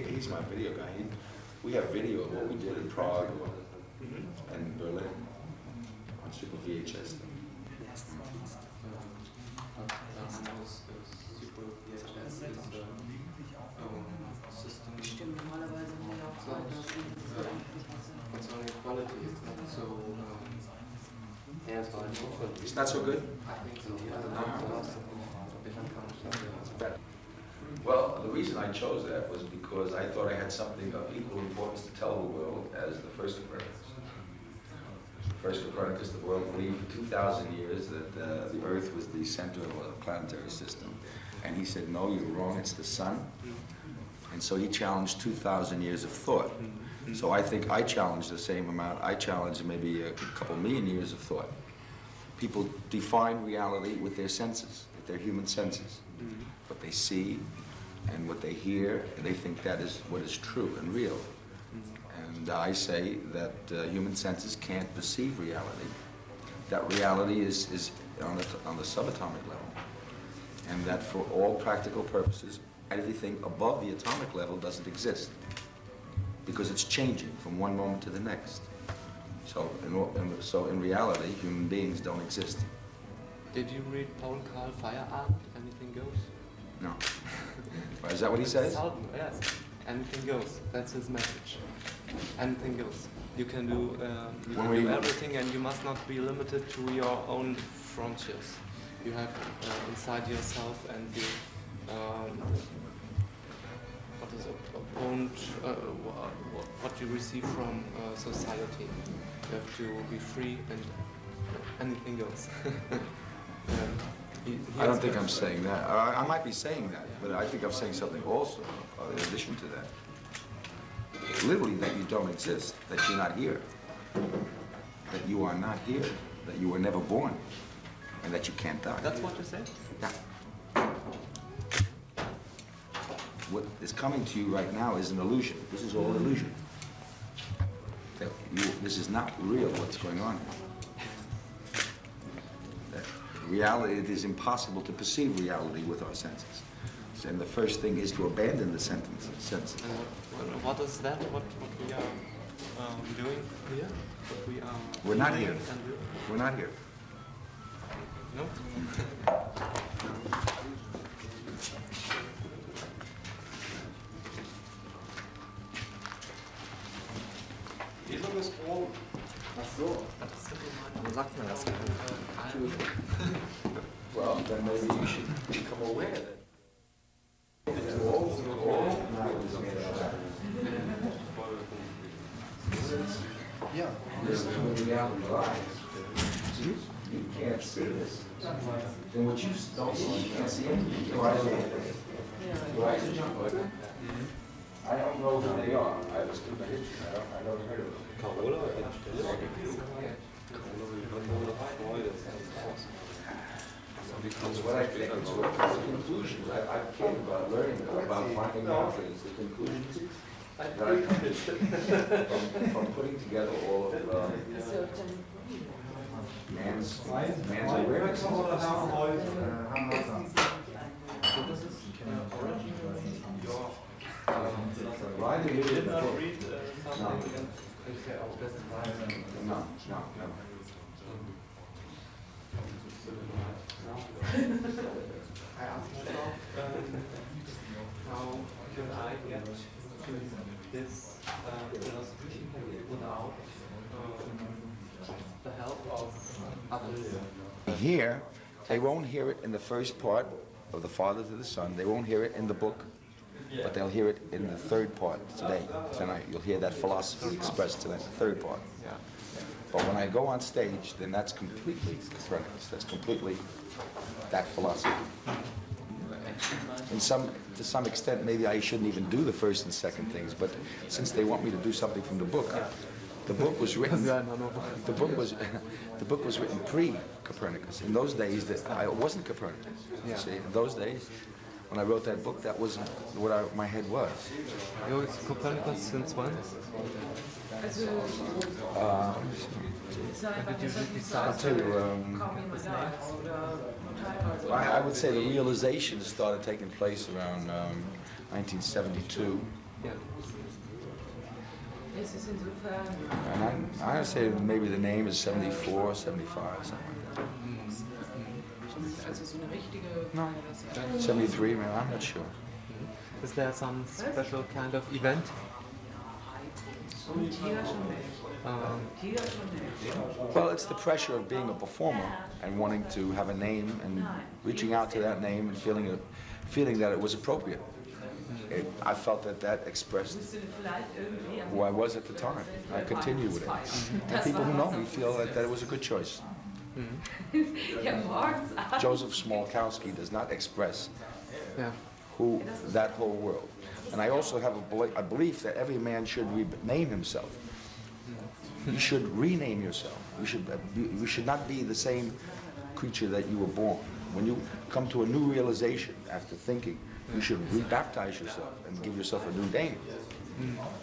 He's my video guy. We have video of what we did in Prague and Berlin on Super VHS. It's not so good? Well, the reason I chose that was because I thought I had something of equal importance to tell the world as the first Copernicus. The first Copernicus, the world believed for 2,000 years that the Earth was the center of a planetary system. And he said, no, you're wrong, it's the sun. And so he challenged 2,000 years of thought. So I think I challenge the same amount. I challenge maybe a couple million years of thought. People define reality with their senses, with their human senses. What they see and what they hear, and they think that is what is true and real. And I say that human senses can't perceive reality. That reality is on the subatomic level. And that for all practical purposes, everything above the atomic level doesn't exist. Because it's changing from one moment to the next. So in reality, human beings don't exist. Did you read Paul Karl Feyerabend, Anything Goes? No. Is that what he says? Yes. Anything goes. That's his message. Anything goes. You can do everything, and you must not be limited to your own frontiers. You have inside yourself and the what you receive from society. You have to be free, and anything goes. I don't think I'm saying that. I might be saying that, but I think I'm saying something also in addition to that. Literally that you don't exist, that you're not here, that you are not here, that you were never born, and that you can't die. That's what you say? Yeah. What is coming to you right now is an illusion. This is all illusion. This is not real, what's going on here. Reality, it is impossible to perceive reality with our senses. And the first thing is to abandon the senses. And what is that? What we are doing here? What we are We're not here. We're not here. No? Well, then maybe you should become aware that this is where reality lies. You can't see this. And what you don't see, you can't see anything. Your eyes are jump. I don't know who they are. I was convinced. I never heard of them. Because what I think is what the conclusions I care about learning about finding out things, the conclusions that I come to from putting together all of man's awareness. Why do you did not read something? No. I asked myself, how can I get to this philosophy without the help of others? Here, they won't hear it in the first part of the Father to the Son. They won't hear it in the book, but they'll hear it in the third part tonight. You'll hear that philosophy expressed tonight, the third part. Yeah. But when I go on stage, then that's completely Copernicus. That's completely that philosophy. To some extent, maybe I shouldn't even do the first and second things. But since they want me to do something from the book was written. The book was written pre-Copernicus. In those days, I wasn't Copernicus. You see, in those days, when I wrote that book, that wasn't what my head was. You're Copernicus since when? I'll tell you, I would say the realization started taking place around 1972. Yeah. And I would say maybe the name is 74, 75, something like that. No, 73, man, I'm not sure. Is there some special kind of event? Well, it's the pressure of being a performer and wanting to have a name and reaching out to that name and feeling that it was appropriate. I felt that expressed who I was at the time. I continue with it. And people who know me feel that it was a good choice. Joseph Smolkowski does not express that whole world. And I also have a belief that every man should name himself. You should rename yourself. You should not be the same creature that you were born. When you come to a new realization after thinking, you should rebaptize yourself and give yourself a new name.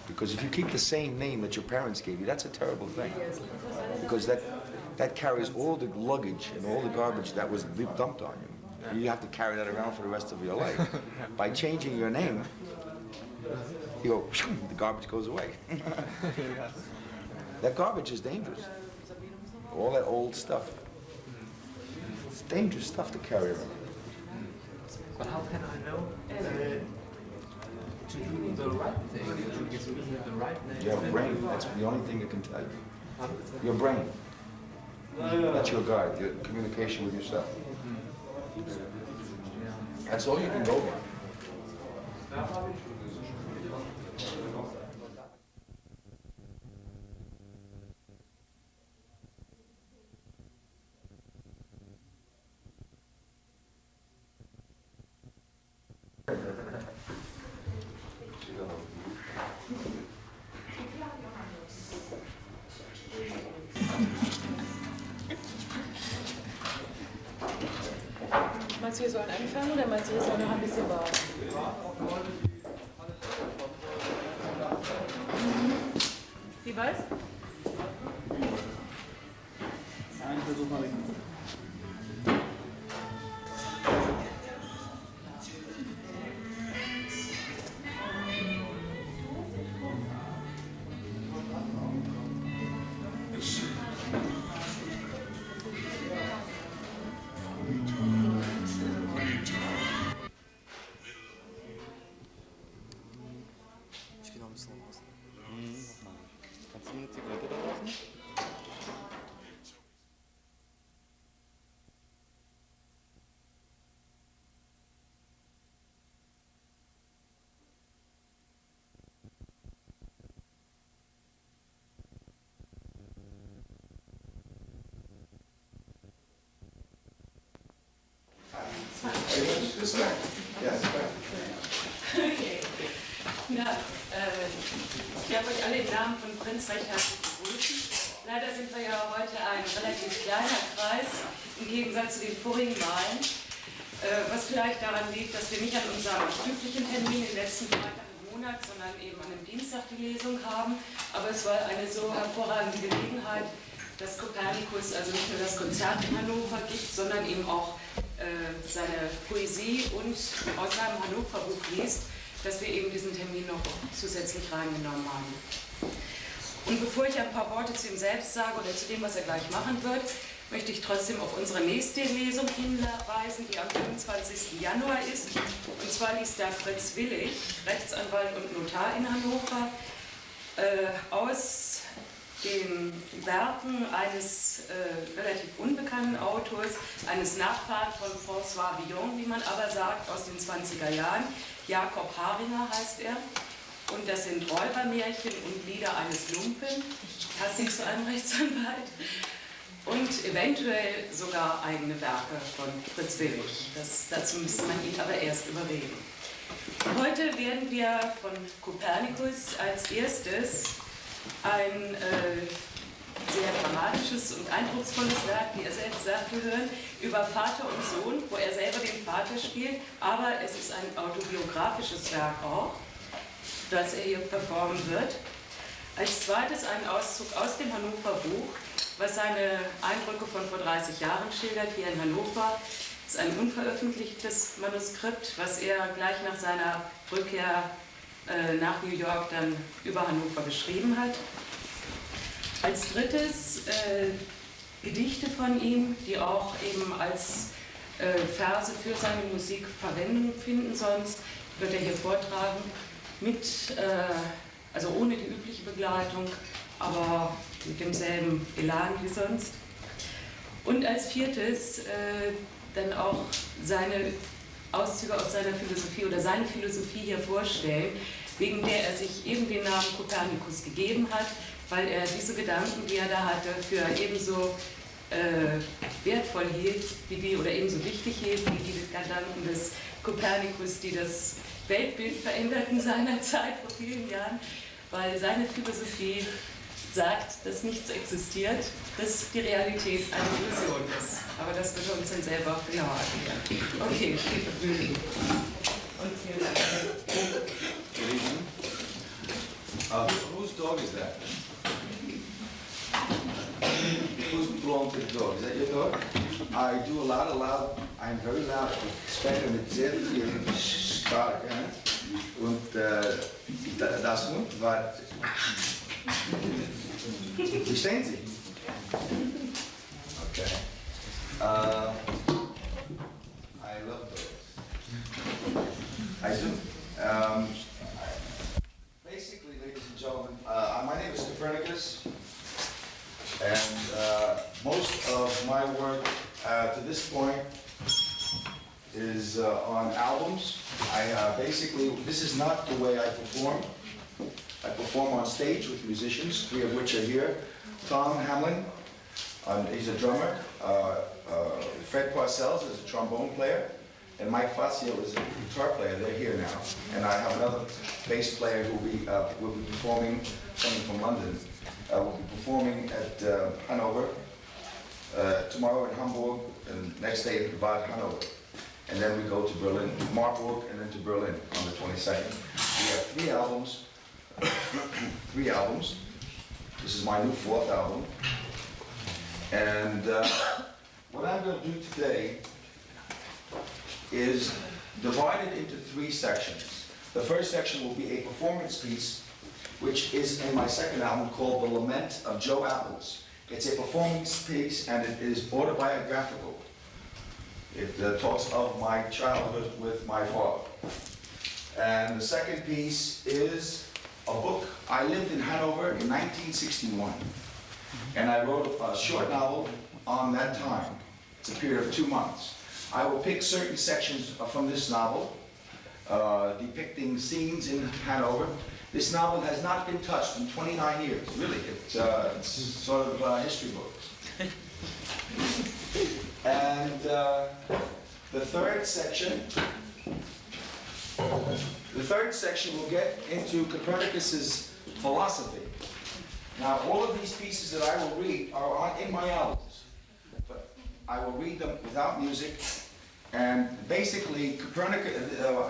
Because if you keep the same name that your parents gave you, that's a terrible thing. Because that carries all the luggage and all the garbage that was dumped on you. You have to carry that around for the rest of your life. By changing your name, you go, the garbage goes away. That garbage is dangerous. All that old stuff. It's dangerous stuff to carry around. But how can I know to do the right thing, to give me the right name? Your brain, that's the only thing that can tell you. Your brain. That's your guide, your communication with yourself. That's all you can go by. Meinst du, wir sollen anfangen oder meinst du, wir sollen noch ein bisschen warten? Wie weiß? Nein, versuch mal. Kannst du mir eine Zigarette da lassen? Okay. Na, ich darf euch alle im Namen von Prinz recht herzlich begrüßen. Leider sind wir ja heute ein relativ kleiner Kreis, im Gegensatz zu den vorigen Malen. Was vielleicht daran liegt, dass wir nicht an unserem üblichen Termin den letzten Freitag im Monat, sondern eben an einem Dienstag die Lesung haben. Aber es war eine so hervorragende Gelegenheit, dass Copernicus also nicht nur das Konzert in Hannover gibt, sondern eben auch seine Poesie und aus seinem Hannover-Buch liest, dass wir eben diesen Termin noch zusätzlich reingenommen haben. Und bevor ich ein paar Worte zu ihm selbst sage oder zu dem, was er gleich machen wird, möchte ich trotzdem auf unsere nächste Lesung hinweisen, die am 25. Januar ist. Und zwar liest da Fritz Willig, Rechtsanwalt und Notar in Hannover, aus den Werken eines relativ unbekannten Autors, eines Nachfahren von François Villon, wie man aber sagt, aus den 20er Jahren. Jakob Haringer heißt er. Und das sind Räubermärchen und Lieder eines Lumpen, passend zu einem Rechtsanwalt. Und eventuell sogar eigene Werke von Fritz Willig. Dazu müsste man ihn aber erst überreden. Heute werden wir von Copernicus als erstes ein sehr dramatisches und eindrucksvolles Werk, wie er selbst sagte, hören, über Vater und Sohn, wo er selber den Vater spielt, aber es ist ein autobiografisches Werk auch, das er hier performen wird. Als zweites ein Auszug aus dem Hannover Buch, was seine Eindrücke von vor 30 Jahren schildert, hier in Hannover, Es ist ein unveröffentlichtes Manuskript, was er gleich nach seiner Rückkehr nach New York dann über Hannover geschrieben hat. Als drittes Gedichte von ihm, die auch eben als Verse für seine Musik Verwendung finden, sonst wird er hier vortragen, also ohne die übliche Begleitung, aber mit demselben Elan wie sonst. Und als viertes dann auch seine Auszüge aus seiner Philosophie oder seine Philosophie hier vorstellen, wegen der er sich eben den Namen Copernicus gegeben hat, weil er diese Gedanken, die er da hatte, für ebenso wertvoll hielt, wie die, oder ebenso wichtig hielt, wie die Gedanken des Copernicus, die das Weltbild veränderten seiner Zeit vor vielen Jahren, weil seine Philosophie sagt, dass nichts existiert, dass die Realität eine Illusion ist. Aber das wird er uns dann selber genauer erklären. Okay, steht auf Bühne. Und vielen Dank. Good evening. Whose dog is that? Who's belong to the dog? Is that your dog? I do a lot of loud, I'm very loud. Ich spreche mit sehr viel Sprache. Und das Hund war... Verstehen Sie? Okay. I love dogs. I do. Basically, ladies and gentlemen, my name is Copernicus, and most of my work to this point is on albums. Basically, this is not the way I perform. I perform on stage with musicians, 3 of which are here. Tom Hamlin, he's a drummer. Fred Parcells is a trombone player. And Mike Fazio is a guitar player. They're here now. And I have another bass player who will be performing, coming from London. Will be performing at Hanover, tomorrow in Hamburg, and next day at Bad Hanover. And then we go to Berlin, Marburg, and then to Berlin on the 22nd. We have 3 albums. 3 albums. This is my new 4th album. And what I'm going to do today is divided into 3 sections. The first section will be a performance piece, which is in my 2nd album called The Lament of Joe Apples. It's a performance piece and it is autobiographical. It talks of my childhood with my father. And the second piece is a book. I lived in Hanover in 1961, and I wrote a short novel on that time. It's a period of 2 months. I will pick certain sections from this novel, depicting scenes in Hanover. This novel has not been touched in 29 years, really. It's sort of a history book. And the third section will get into Copernicus's philosophy. Now, all of these pieces that I will read are in my albums, but I will read them without music. And basically, Copernicus,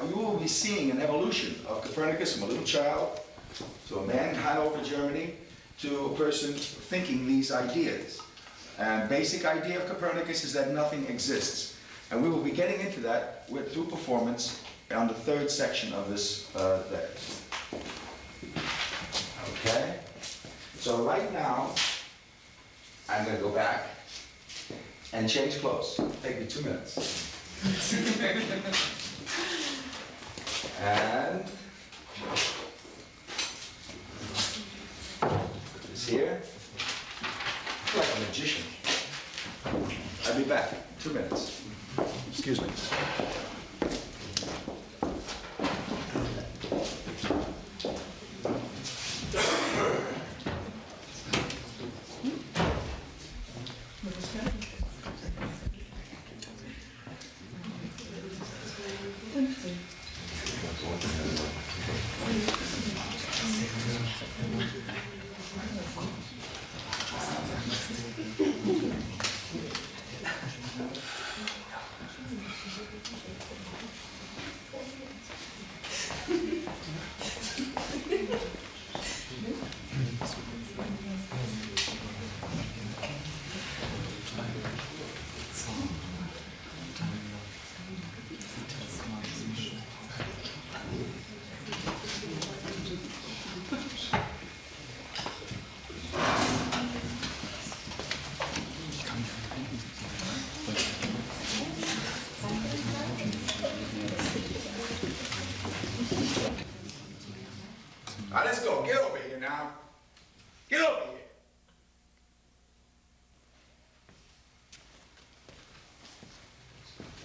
you will be seeing an evolution of Copernicus from a little child to a man in Hanover, Germany, to a person thinking these ideas. And basic idea of Copernicus is that nothing exists. And we will be getting into that through performance on the 3rd section of this day. Okay? So right now, I'm going to go back and change clothes. Take me 2 minutes. And put this here. I feel like a magician. I'll be back. 2 minutes. Excuse me. All right, let's go. Get over here now. Get over here.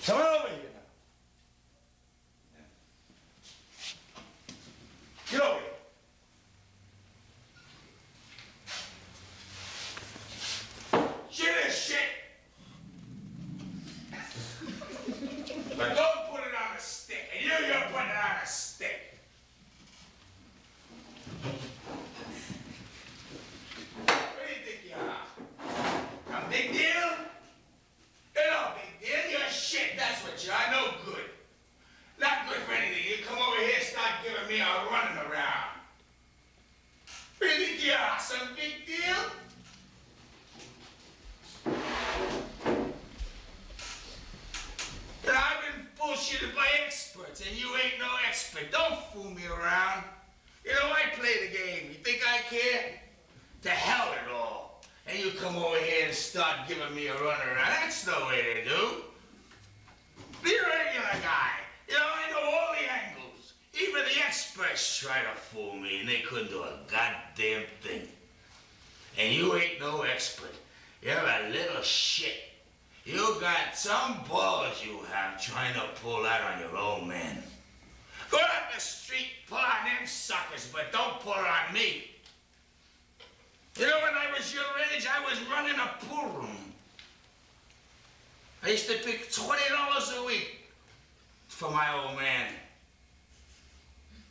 Come on over here now. Get over here. Shit is shit. But don't put it on a stick. And you're putting it on a stick. What do you think you are? A big deal? You're no big deal. You're shit. That's what you are. No good. Not good for anything. You come over here and start giving me a running around. What do you think you are? Some big deal? And I've been bullshitted by experts, and you ain't no expert. Don't fool me around. You know, I play the game. You think I care? To hell with it all. And you come over here and start giving me a runaround. That's no way to do. Be a regular guy. You know, I know all the angles. Even the experts try to fool me, and they couldn't do a goddamn thing. And you ain't no expert. You're a little shit. You got some balls you have trying to pull out on your own man. Go out the street, pull on them suckers, but don't pull it on me. You know, when I was your age, I was running a pool room. I used to pick $20 a week for my old man.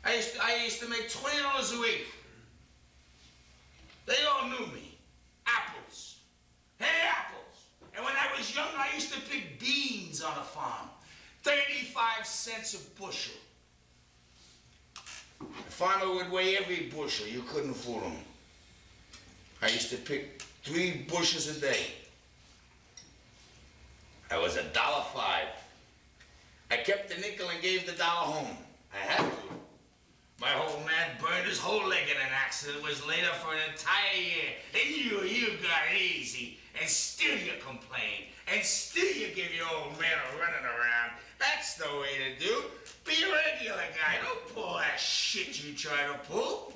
I used to make $20 a week. They all knew me. Apples. Hey, apples. And when I was young, I used to pick beans on a farm. 35 cents a bushel. The farmer would weigh every bushel. You couldn't fool him. I used to pick 3 bushels a day. I was $1.05. I kept the nickel and gave the dollar home. I had to. My old man burned his whole leg in an accident, was laid up for an entire year. And you got easy. And still you complain. And still you give your old man a running around. That's the way to do. Be a regular guy. Don't pull that shit you try to pull.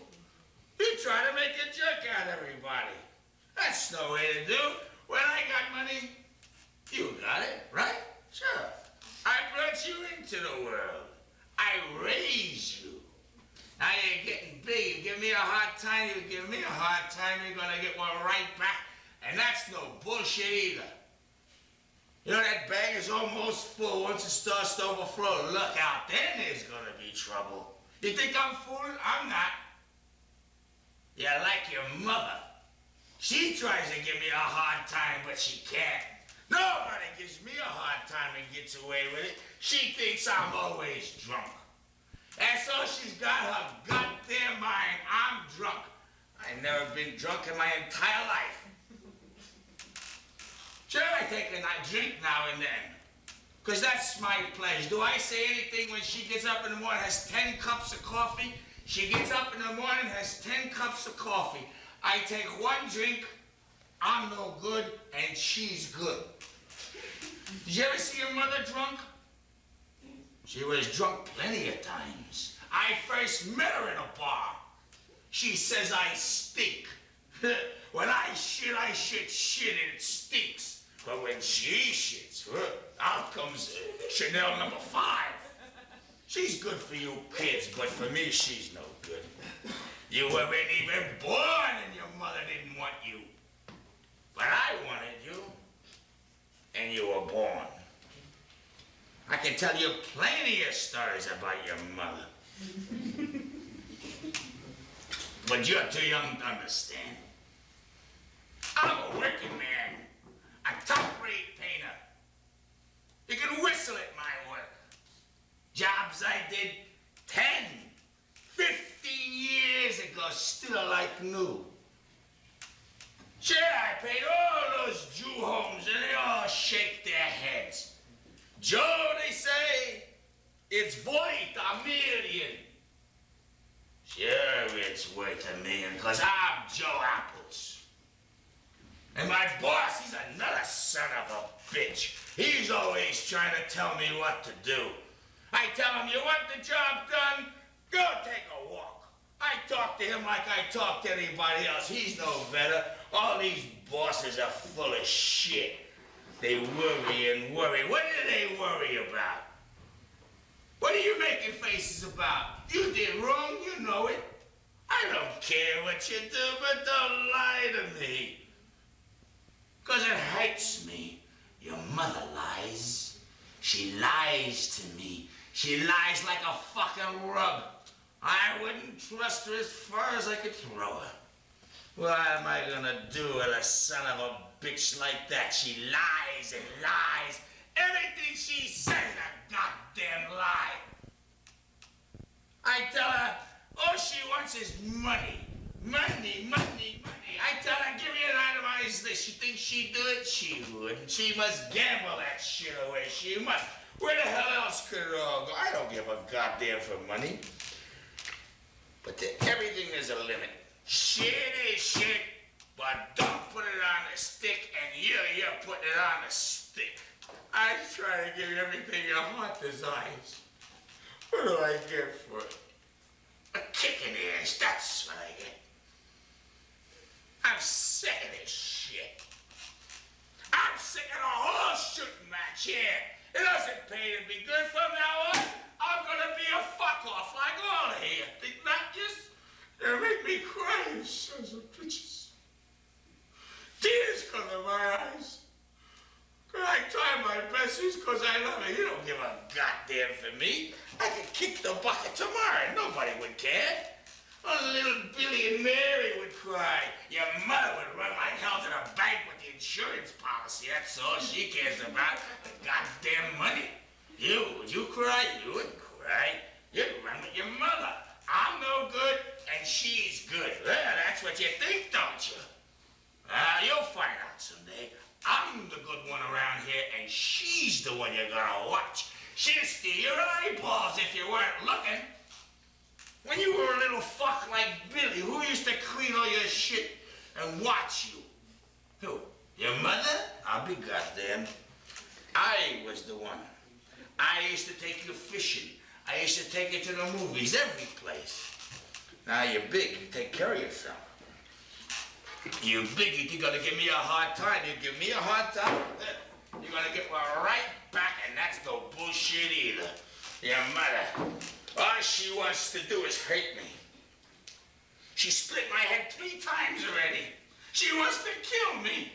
You try to make a jerk out of everybody. That's no way to do. When I got money, you got it, right? Sure. I brought you into the world. I raised you. Now you're getting big. You give me a hard time, you give me a hard time, you're gonna get one right back. And that's no bullshit either. You know, that bag is almost full. Once it starts to overflow, look out, then there's gonna be trouble. You think I'm fooling? I'm not. You're like your mother. She tries to give me a hard time, but she can't. Nobody gives me a hard time and gets away with it. She thinks I'm always drunk. That's all she's got her goddamn mind. I'm drunk. I've never been drunk in my entire life. Sure, I take a drink now and then, because that's my pleasure. Do I say anything when she gets up in the morning, has 10 cups of coffee? She gets up in the morning, has 10 cups of coffee. I take 1 drink, I'm no good, and she's good. Did you ever see your mother drunk? She was drunk plenty of times. I first met her in a bar. She says I stink. When I shit shit and it stinks. But when she shits, out comes Chanel number 5. She's good for you kids, but for me, she's no good. You weren't even born and your mother didn't want you. But I wanted you, and you were born. I can tell you plenty of stories about your mother. But you're too young to understand. I'm a working man, a top-rate painter. You can whistle at my work. Jobs I did 10, 15 years ago, still like new. Sure, I paid all those Jew homes, and they all shake their heads. Joe, they say, it's worth $1 million. Sure, it's worth $1 million, because I'm Joe Apples. And my boss, he's another son of a bitch. He's always trying to tell me what to do. I tell him, you want the job done? Go take a walk. I talk to him like I talk to anybody else. He's no better. All these bosses are full of shit. They worry and worry. What do they worry about? What are you making faces about? You did wrong, you know it. I don't care what you do, but don't lie to me. 'Cause it hurts me. Your mother lies. She lies to me. She lies like a fucking rug. I wouldn't trust her as far as I could throw her. What am I gonna do with a son of a bitch like that? She lies and lies. Everything she says is a goddamn lie. I tell her all she wants is money. Money, money, money. I tell her, give me an itemized list. She thinks she'd do it? She wouldn't. She must gamble that shit away. She must. Where the hell else could it all go? I don't give a goddamn for money. But to everything there's a limit. Shit is shit, but don't put it on the stick, and you're putting it on the stick. I try to give you everything your heart desires. What do I get for it? A kick in the ass, that's what I get. I'm sick of this shit. I'm sick of the whole shooting match here. It doesn't pay to be good. From now on, I'm gonna be a fuck-off like all of you. Think not just? You make me cry, you sons of bitches. Tears come to my eyes. I try my best just 'cause I love her. You don't give a goddamn for me. I could kick the bucket tomorrow. Nobody would care. Only little Billy and Mary would cry. Your mother would run like hell to the bank with the insurance policy. That's all she cares about. The goddamn money. Would you cry? You wouldn't cry. You'd run with your mother. I'm no good, and she's good. Well, that's what you think, don't you? You'll find out someday. I'm the good one around here, and she's the one you're gonna watch. She'll steal your eyeballs if you weren't looking. When you were a little fuck like Billy, who used to clean all your shit and watch you? Who? Your mother? I'll be goddamn. I was the one. I used to take you fishing. I used to take you to the movies, every place. Now you're big, you take care of yourself. You big, you think you're gonna give me a hard time. You give me a hard time, you're gonna get one right back, and that's no bullshit either. Your mother, all she wants to do is hurt me. She split my head 3 times already. She wants to kill me.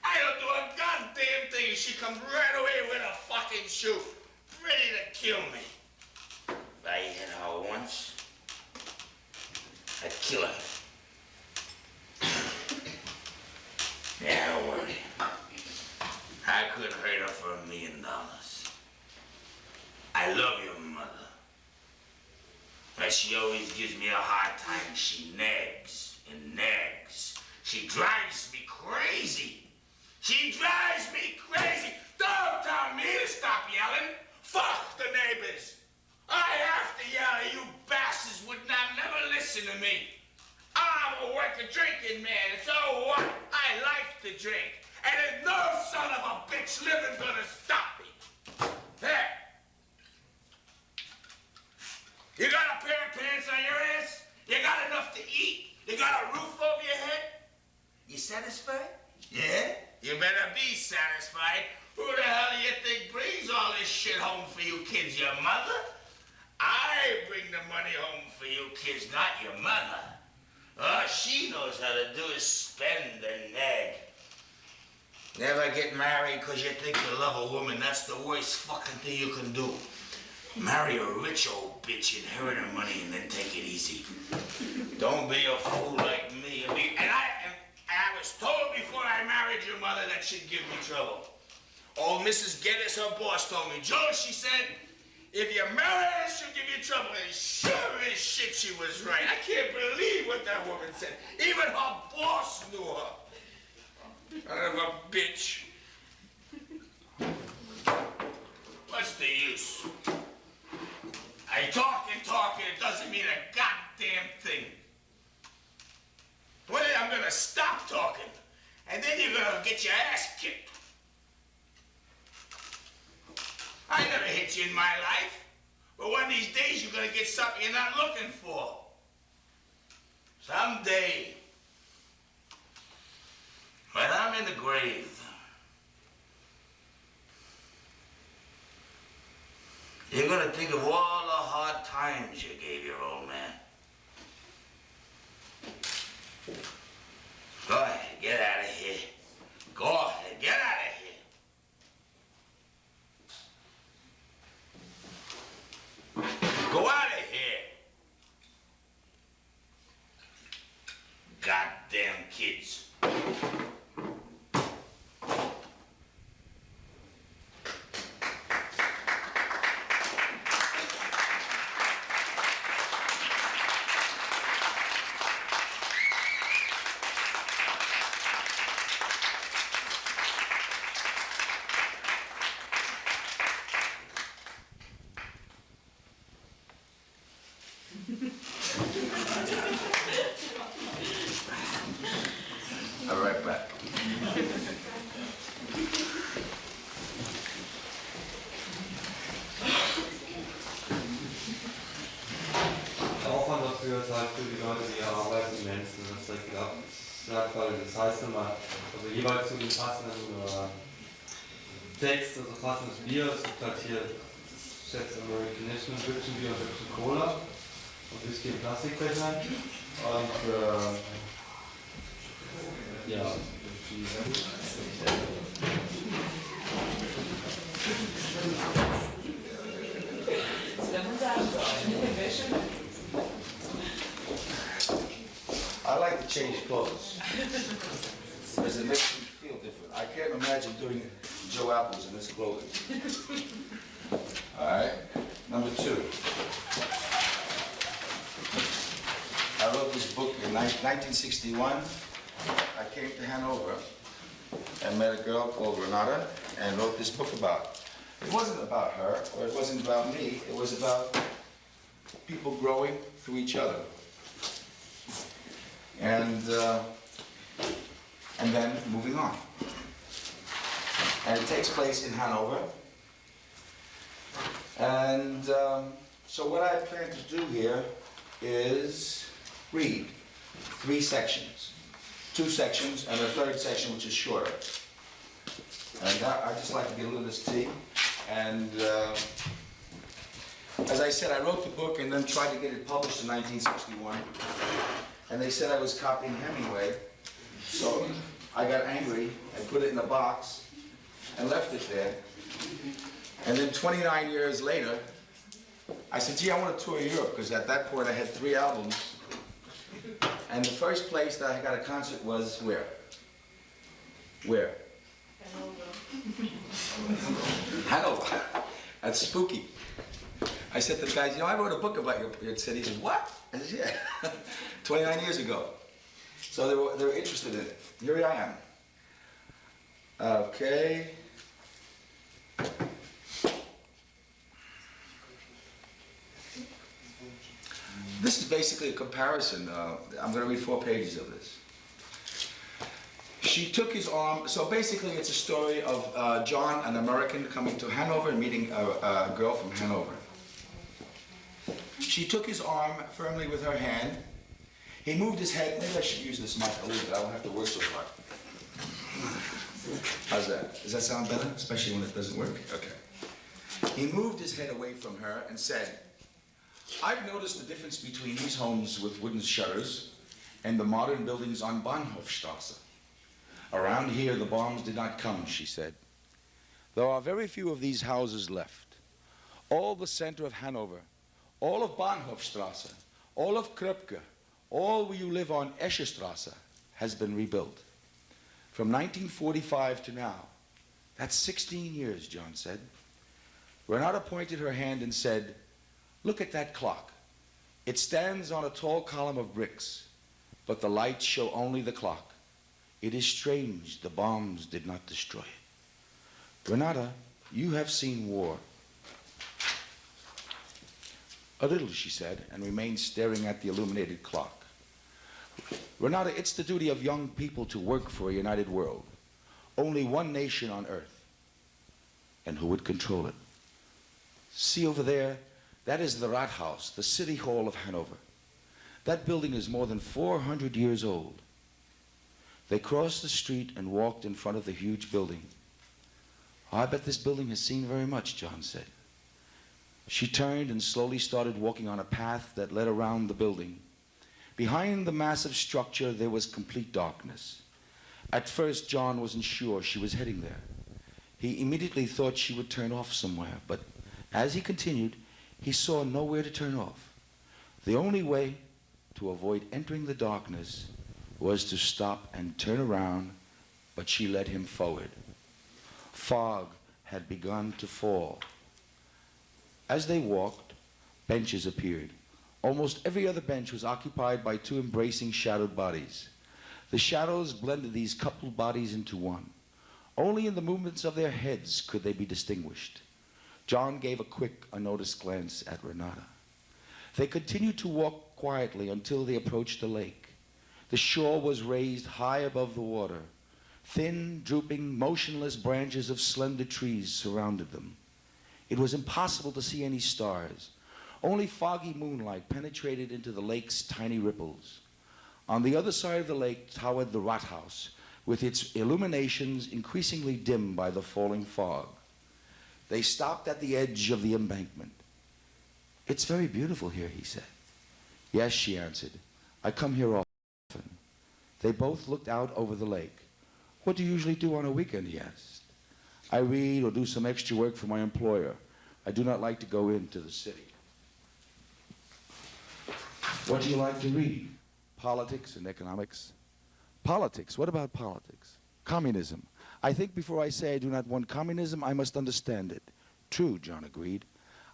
I don't do a goddamn thing. She comes right away with a fucking shoe, ready to kill me. If I hit her once, I'd kill her. Yeah, don't worry. I could hurt her for $1 million. I love your mother. But she always gives me a hard time. She nags and nags. She drives me crazy. She drives me crazy. Don't tell me to stop yelling. Fuck the neighbors. I have to yell. You bastards would never listen to me. I'm a working drinking man, so what? I like to drink. And there's no son of a bitch living gonna stop me. There. You got a pair of pants on your ass? You got enough to eat? You got a roof over your head? You satisfied? Yeah? You better be satisfied. Who the hell do you think brings all this shit home for you kids? Your mother? I bring the money home for you kids, not your mother. All she knows how to do is spend and nag. Never get married because you think you love a woman. That's the worst fucking thing you can do. Marry a rich old bitch, inherit her money, and then take it easy. Don't be a fool like me. And I was told before I married your mother that she'd give me trouble. Old Mrs. Geddes, her boss, told me, Joe, she said, if you marry her, she'll give you trouble. And sure as shit, she was right. I can't believe what that woman said. Even her boss knew her. Son of a bitch. What's the use? I talk and talk, and it doesn't mean a goddamn thing. One day I'm gonna stop talking, and then you're gonna get your ass kicked. I never hit you in my life, but one of these days you're gonna get something you're not looking for. Someday, when I'm in the grave, you're gonna think of all the hard times you gave your old man. Go ahead, get out of here. Go ahead, get out of here. Go out of here. Goddamn kids. I'll be right back. Der Aufwand dafür ist halt für die Leute, die hier arbeiten, immens. Das ist direkt ab. Das heißt immer, also jeweils zu dem passenden Text, also passendes Bier. Es gibt halt hier Schätze American National, Hübschen Bier und Hübschen Cola. Und Whisky in Plastikbechern. Und ja. I like to change clothes. Because it makes me feel different. I can't imagine doing Joe Apples in this clothing. All right. Number 2. I wrote this book in 1961. I came to Hanover and met a girl called Renata and wrote this book about. It wasn't about her, or it wasn't about me. It was about people growing through each other. And then moving on. And it takes place in Hanover. And so what I plan to do here is read 3 sections. 2 sections and a 3rd section which is shorter. And I just like to get a little of this tea. And as I said, I wrote the book and then tried to get it published in 1961. And they said I was copying Hemingway. So I got angry and put it in a box and left it there. And then 29 years later, I said, gee, I want to tour Europe, because at that point I had 3 albums. And the first place that I got a concert was where? Where? Hanover. That's spooky. I said to the guys, you know, I wrote a book about your city. He said, what? I said, yeah. 29 years ago. So they were interested in it. Here I am. Okay. This is basically a comparison. I'm going to read 4 pages of this. She took his arm, so basically it's a story of John, an American, coming to Hanover and meeting a girl from Hanover. She took his arm firmly with her hand. He moved his head. Maybe I should use this mic a little bit. I don't have to work so hard. How's that? Does that sound better? Especially when it doesn't work? Okay. He moved his head away from her and said, I've noticed the difference between these homes with wooden shutters and the modern buildings on Bahnhofstrasse. Around here, the bombs did not come, she said. There are very few of these houses left. All the center of Hanover, all of Bahnhofstrasse, all of Kröpke, all where you live on Escherstrasse has been rebuilt. From 1945 to now. That's 16 years, John said. Renata pointed her hand and said, look at that clock. It stands on a tall column of bricks, but the lights show only the clock. It is strange the bombs did not destroy it. Renata, you have seen war. A little, she said, and remained staring at the illuminated clock. Renata, it's the duty of young people to work for a united world. Only one nation on earth. And who would control it? See over there, that is the Rathaus, the city hall of Hanover. That building is more than 400 years old. They crossed the street and walked in front of the huge building. I bet this building has seen very much, John said. She turned and slowly started walking on a path that led around the building. Behind the massive structure, there was complete darkness. At first, John wasn't sure she was heading there. He immediately thought she would turn off somewhere, but as he continued, he saw nowhere to turn off. The only way to avoid entering the darkness was to stop and turn around, but she led him forward. Fog had begun to fall. As they walked, benches appeared. Almost every other bench was occupied by two embracing shadowed bodies. The shadows blended these coupled bodies into one. Only in the movements of their heads could they be distinguished. John gave a quick, unnoticed glance at Renata. They continued to walk quietly until they approached the lake. The shore was raised high above the water. Thin, drooping, motionless branches of slender trees surrounded them. It was impossible to see any stars. Only foggy moonlight penetrated into the lake's tiny ripples. On the other side of the lake towered the Rathaus, with its illuminations increasingly dim by the falling fog. They stopped at the edge of the embankment. "It's very beautiful here," he said. "Yes," she answered. "I come here often." They both looked out over the lake. "What do you usually do on a weekend?" he asked. "I read or do some extra work for my employer. I do not like to go into the city." "What do you like to read?" "Politics and economics." "Politics? What about politics?" "Communism. I think before I say I do not want communism, I must understand it." "True," John agreed.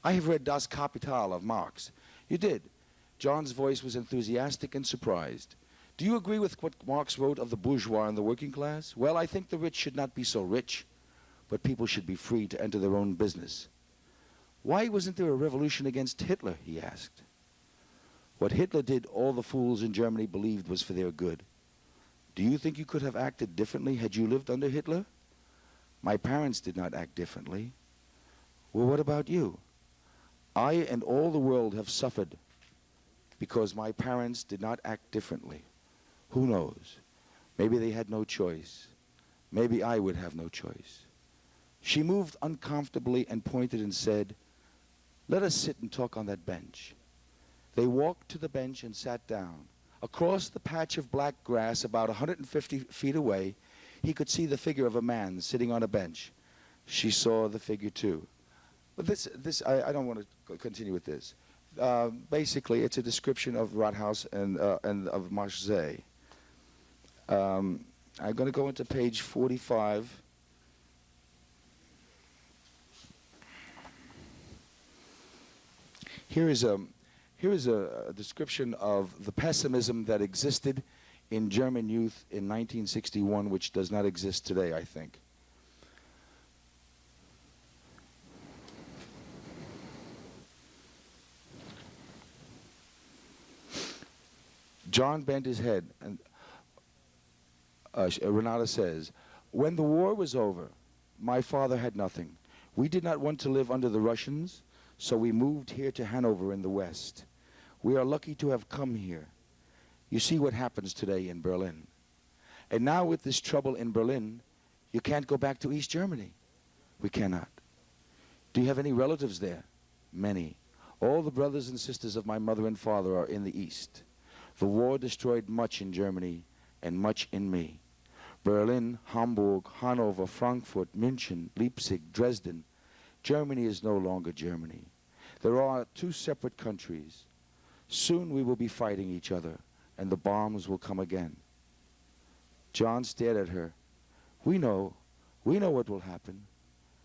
"I have read Das Kapital of Marx." "You did?" John's voice was enthusiastic and surprised. "Do you agree with what Marx wrote of the bourgeois and the working class?" "Well, I think the rich should not be so rich, but people should be free to enter their own business." "Why wasn't there a revolution against Hitler?" he asked. "What Hitler did, all the fools in Germany believed was for their good. Do you think you could have acted differently had you lived under Hitler?" "My parents did not act differently." "Well, what about you?" "I and all the world have suffered because my parents did not act differently. Who knows? Maybe they had no choice. Maybe I would have no choice." She moved uncomfortably and pointed and said, "Let us sit and talk on that bench." They walked to the bench and sat down. Across the patch of black grass about 150 feet away, he could see the figure of a man sitting on a bench. She saw the figure too. But I don't want to continue with this. Basically, it's a description of Rathaus and of Marseille. I'm going to go into page 45. Here is a description of the pessimism that existed in German youth in 1961, which does not exist today, I think. John bent his head, and Renata says, "When the war was over, my father had nothing. We did not want to live under the Russians, so we moved here to Hanover in the West. We are lucky to have come here. You see what happens today in Berlin. And now with this trouble in Berlin, you can't go back to East Germany." "We cannot." "Do you have any relatives there?" "Many. All the brothers and sisters of my mother and father are in the East. The war destroyed much in Germany and much in me. Berlin, Hamburg, Hanover, Frankfurt, München, Leipzig, Dresden. Germany is no longer Germany. There are two separate countries. Soon we will be fighting each other, and the bombs will come again." John stared at her. We know what will happen.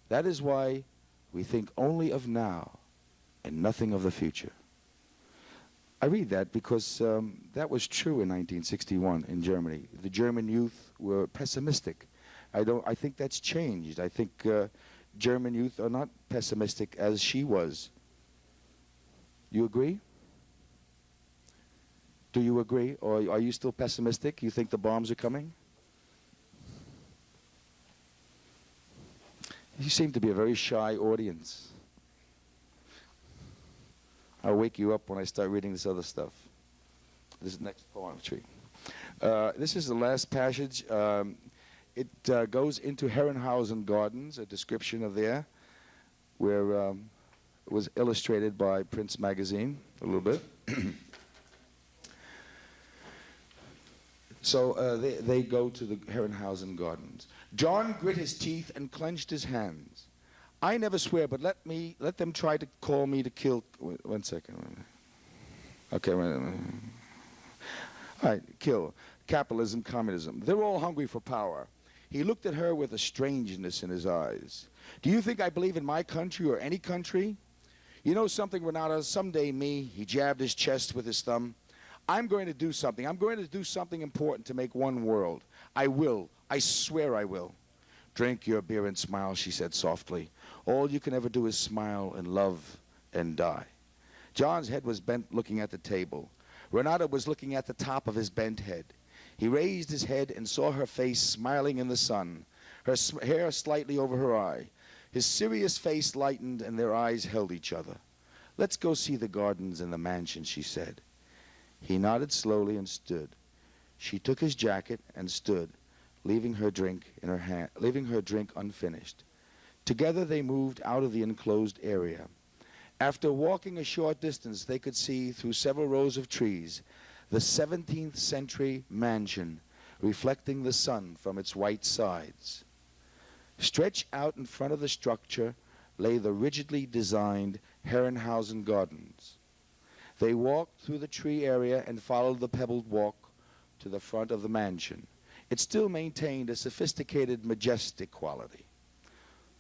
That is why we think only of now and nothing of the future." I read that because that was true in 1961 in Germany. The German youth were pessimistic. I think that's changed. I think German youth are not pessimistic as she was. You agree? Do you agree? Or are you still pessimistic? You think the bombs are coming? You seem to be a very shy audience. I'll wake you up when I start reading this other stuff. this next poetry. This is the last passage. It goes into Herrenhausen Gardens, a description of there, where it was illustrated by Prince Magazine a little bit. So they go to the Herrenhausen Gardens. John grit his teeth and clenched his hands. I never swear, but let them try to call me to kill. Wait, 1 second. Okay, wait a minute. All right, kill. Capitalism, communism. They're all hungry for power. He looked at her with a strangeness in his eyes. Do you think I believe in my country or any country? You know something, Renata? Someday he jabbed his chest with his thumb. I'm going to do something. I'm going to do something important to make one world. I will. I swear I will. Drink your beer and smile, she said softly. All you can ever do is smile and love and die. John's head was bent, looking at the table. Renata was looking at the top of his bent head. He raised his head and saw her face smiling in the sun, her hair slightly over her eye. His serious face lightened and their eyes held each other. Let's go see the gardens and the mansion, she said. He nodded slowly and stood. She took his jacket and stood, leaving her drink unfinished. Together they moved out of the enclosed area. After walking a short distance, they could see through several rows of trees the 17th century mansion reflecting the sun from its white sides. Stretched out in front of the structure lay the rigidly designed Herrenhausen Gardens. They walked through the tree area and followed the pebbled walk to the front of the mansion. It still maintained a sophisticated, majestic quality.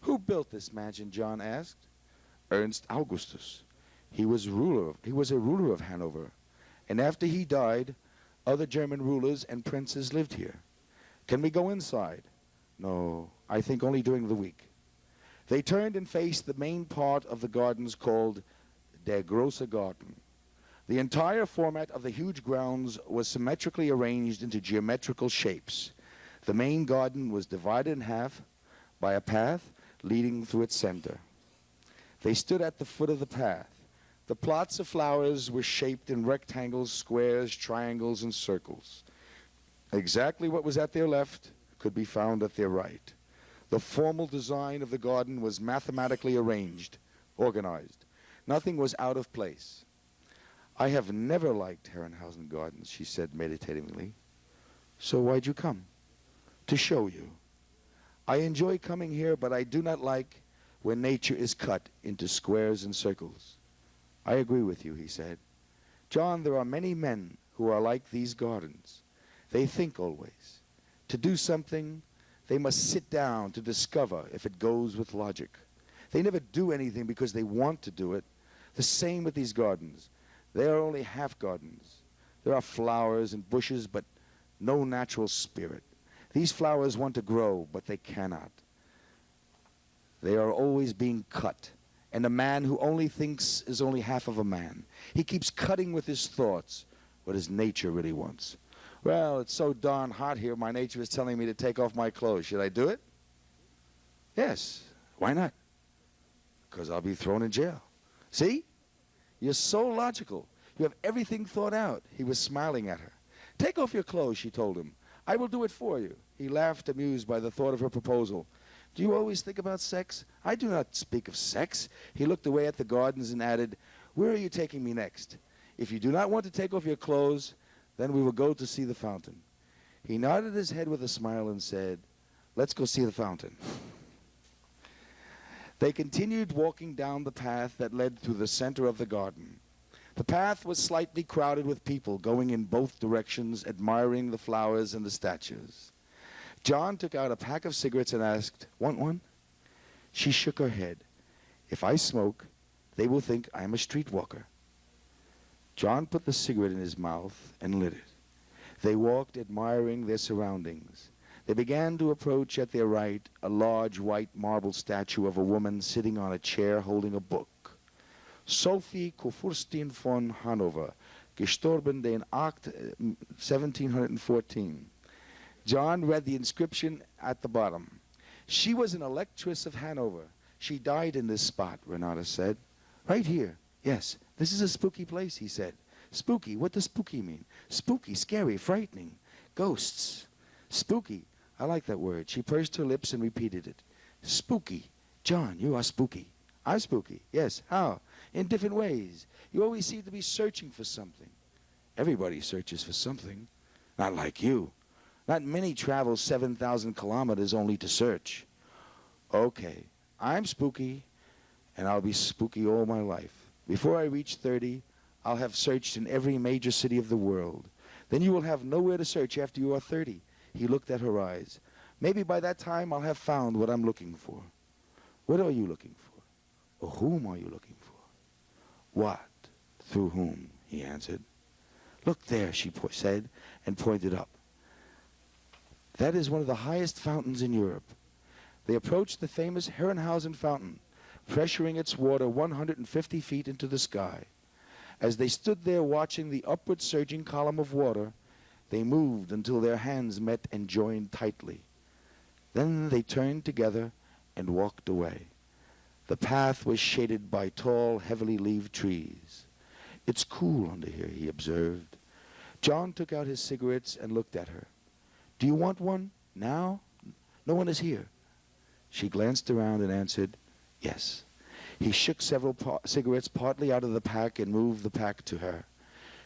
Who built this mansion, John asked. Ernst Augustus. He was a ruler of Hanover. And after he died, other German rulers and princes lived here. Can we go inside? No, I think only during the week. They turned and faced the main part of the gardens called Der Große Garten. The entire format of the huge grounds was symmetrically arranged into geometrical shapes. The main garden was divided in half by a path leading through its center. They stood at the foot of the path. The plots of flowers were shaped in rectangles, squares, triangles, and circles. Exactly what was at their left could be found at their right. The formal design of the garden was mathematically arranged, organized. Nothing was out of place. I have never liked Herrenhausen Gardens, she said meditatively. So why'd you come? To show you. I enjoy coming here, but I do not like when nature is cut into squares and circles. I agree with you, he said. John, there are many men who are like these gardens. They think always. To do something, they must sit down to discover if it goes with logic. They never do anything because they want to do it. The same with these gardens. They are only half gardens. There are flowers and bushes, but no natural spirit. These flowers want to grow, but they cannot. They are always being cut. And a man who only thinks is only half of a man. He keeps cutting with his thoughts what his nature really wants. Well, it's so darn hot here, my nature is telling me to take off my clothes. Should I do it? Yes. Why not? Because I'll be thrown in jail. See? You're so logical. You have everything thought out. He was smiling at her. Take off your clothes, she told him. I will do it for you. He laughed, amused by the thought of her proposal. Do you always think about sex? I do not speak of sex. He looked away at the gardens and added, where are you taking me next? If you do not want to take off your clothes, then we will go to see the fountain. He nodded his head with a smile and said, let's go see the fountain. They continued walking down the path that led through the center of the garden. The path was slightly crowded with people going in both directions, admiring the flowers and the statues. John took out a pack of cigarettes and asked, want one? She shook her head. If I smoke, they will think I am a streetwalker. John put the cigarette in his mouth and lit it. They walked, admiring their surroundings. They began to approach at their right a large white marble statue of a woman sitting on a chair holding a book. Sophie Kurfürstin von Hannover, gestorben den 1714. John read the inscription at the bottom. She was an electress of Hanover. She died in this spot, Renata said. Right here. Yes, this is a spooky place, he said. Spooky, what does spooky mean? Spooky, scary, frightening. Ghosts. Spooky. I like that word. She pursed her lips and repeated it. Spooky. John, you are spooky. I'm spooky. Yes. How? In different ways. You always seem to be searching for something. Everybody searches for something. Not like you. Not many travel 7,000 kilometers only to search. Okay, I'm spooky, and I'll be spooky all my life. Before I reach 30, I'll have searched in every major city of the world. Then you will have nowhere to search after you are 30. He looked at her eyes. Maybe by that time I'll have found what I'm looking for. What are you looking for? Or whom are you looking for? What? Through whom? He answered. Look there, she said, and pointed up. That is one of the highest fountains in Europe. They approached the famous Herrenhausen fountain, pressuring its water 150 feet into the sky. As they stood there watching the upward surging column of water, they moved until their hands met and joined tightly. Then they turned together and walked away. The path was shaded by tall, heavily leaved trees. It's cool under here, he observed. John took out his cigarettes and looked at her. Do you want one? Now? No one is here. She glanced around and answered, yes. He shook several cigarettes partly out of the pack and moved the pack to her.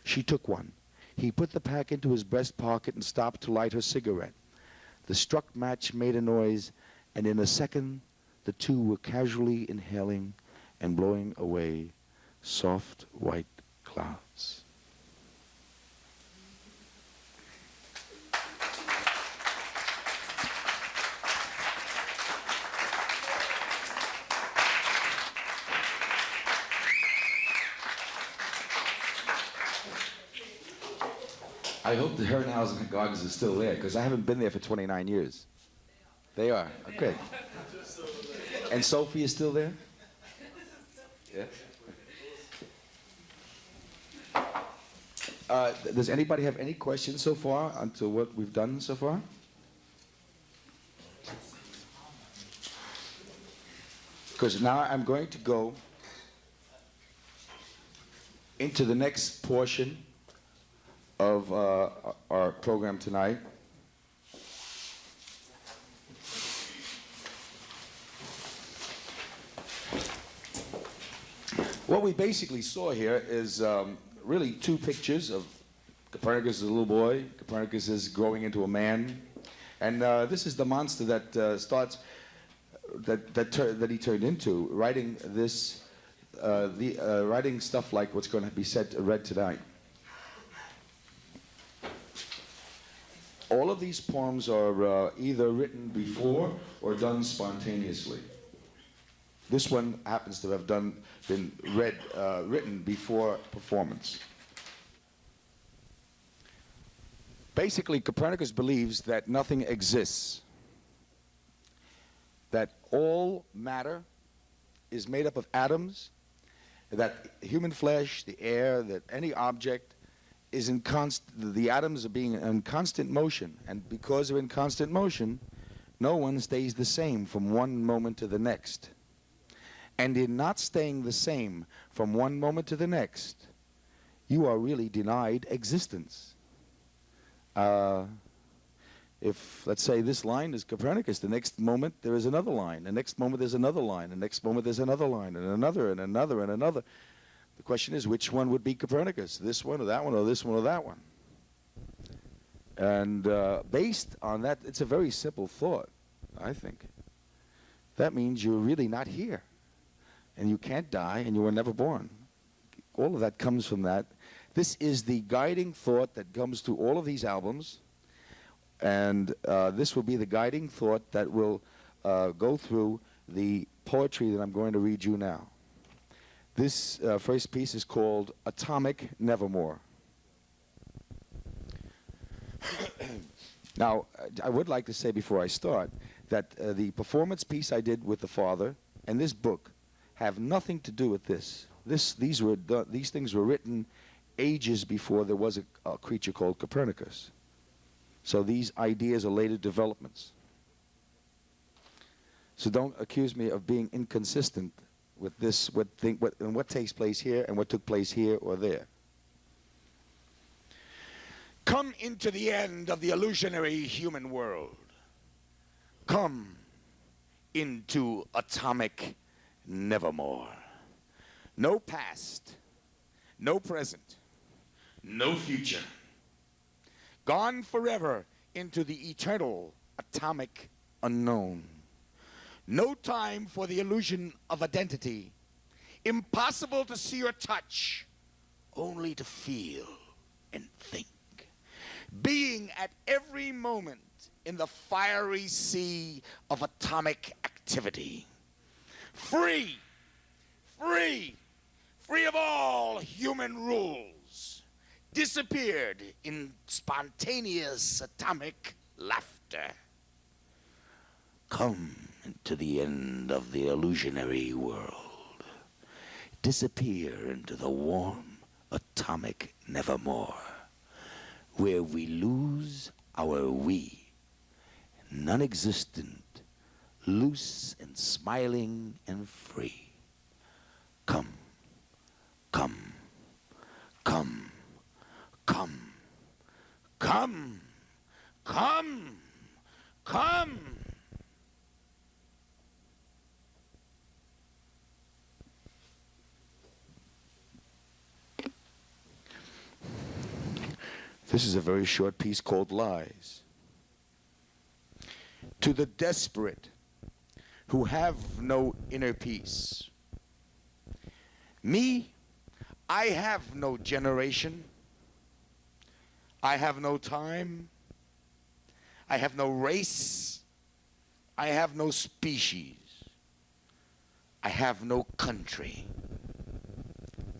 She took one. He put the pack into his breast pocket and stopped to light her cigarette. The struck match made a noise, and in a second, the two were casually inhaling and blowing away soft white clouds. I hope the Herrenhausen Gardens is still there, because I haven't been there for 29 years. They are. Okay. And Sophie is still there? Yeah. Does anybody have any questions so far onto what we've done so far? Because now I'm going to go into the next portion of our program tonight. What we basically saw here is really two pictures of Copernicus as a little boy. Copernicus is growing into a man, and this is the monster that starts that he turned into, writing this, writing stuff like what's going to be read tonight. All of these poems are either written before or done spontaneously. This one happens to have been written before performance. Basically, Copernicus believes that nothing exists, that all matter is made up of atoms, that human flesh, the air, that any object is the atoms are being in constant motion, and because they're in constant motion, no one stays the same from one moment to the next. And in not staying the same from one moment to the next, you are really denied existence. If, let's say, this line is Copernicus, the next moment there is another line, the next moment there's another line, the next moment there's another line, and another, and another, and another. The question is, which one would be Copernicus? This one or that one, or this one or that one? And based on that, it's a very simple thought, I think. That means you're really not here. And you can't die, and you were never born. All of that comes from that. This is the guiding thought that comes through all of these albums. And this will be the guiding thought that will go through the poetry that I'm going to read you now. This first piece is called Atomic Nevermore. Now, I would like to say before I start that the performance piece I did with the father and this book have nothing to do with this. These things were written ages before there was a creature called Copernicus. So these ideas are later developments. So don't accuse me of being inconsistent with this, what takes place here and what took place here or there. Come into the end of the illusionary human world. Come into atomic nevermore. No past, no present, no future. Gone forever into the eternal atomic unknown. No time for the illusion of identity. Impossible to see or touch, only to feel and think. Being at every moment in the fiery sea of atomic activity. Free, free, free of all human rules. Disappeared in spontaneous atomic laughter. Come into the end of the illusionary world. Disappear into the warm atomic nevermore, where we lose our we, non-existent, loose and smiling and free. Come, come, come, come, come, come, come. This is a very short piece called Lies. To the desperate who have no inner peace. Me, I have no generation. I have no time. I have no race. I have no species. I have no country.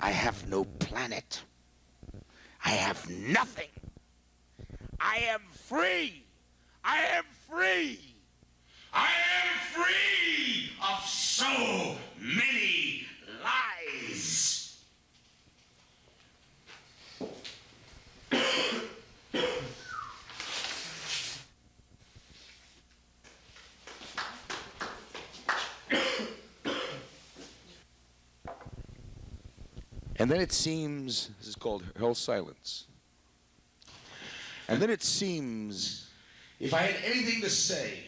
I have no planet. I have nothing. I am free. I am free. I am free of so many lies. And then it seems, this is called Hurl Silence. And then it seems, if I had anything to say,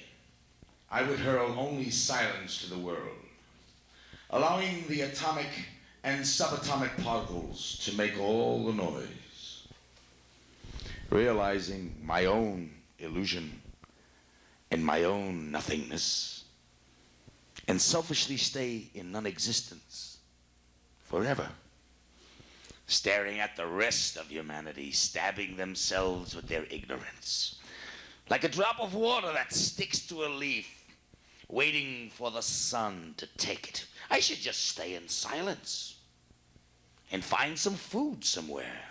I would hurl only silence to the world, allowing the atomic and subatomic particles to make all the noise, realizing my own illusion and my own nothingness, and selfishly stay in non-existence forever, staring at the rest of humanity stabbing themselves with their ignorance, like a drop of water that sticks to a leaf, waiting for the sun to take it. I should just stay in silence and find some food somewhere.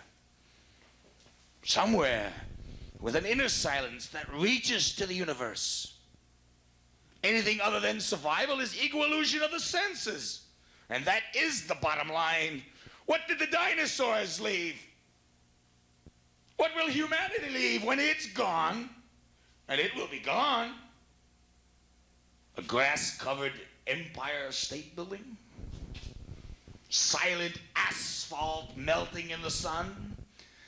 Somewhere with an inner silence that reaches to the universe. Anything other than survival is ego illusion of the senses. And that is the bottom line. What did the dinosaurs leave? What will humanity leave when it's gone? And it will be gone. A grass-covered Empire State Building? Silent asphalt melting in the sun?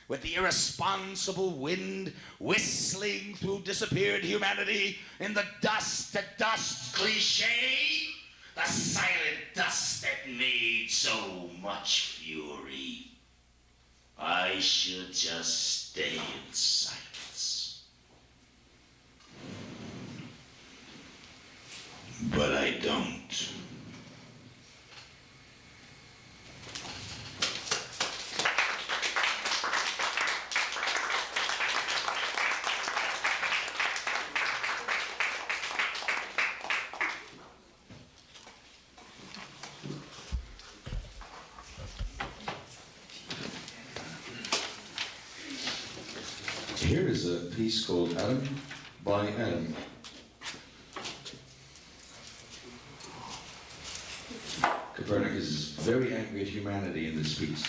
With the irresponsible wind whistling through disappeared humanity in the dust-to-dust cliche? The silent dust that made so much fury. I should just stay in silence. But I don't. Here is a piece called Atom by Atom. Copernicus is very angry at humanity in this piece.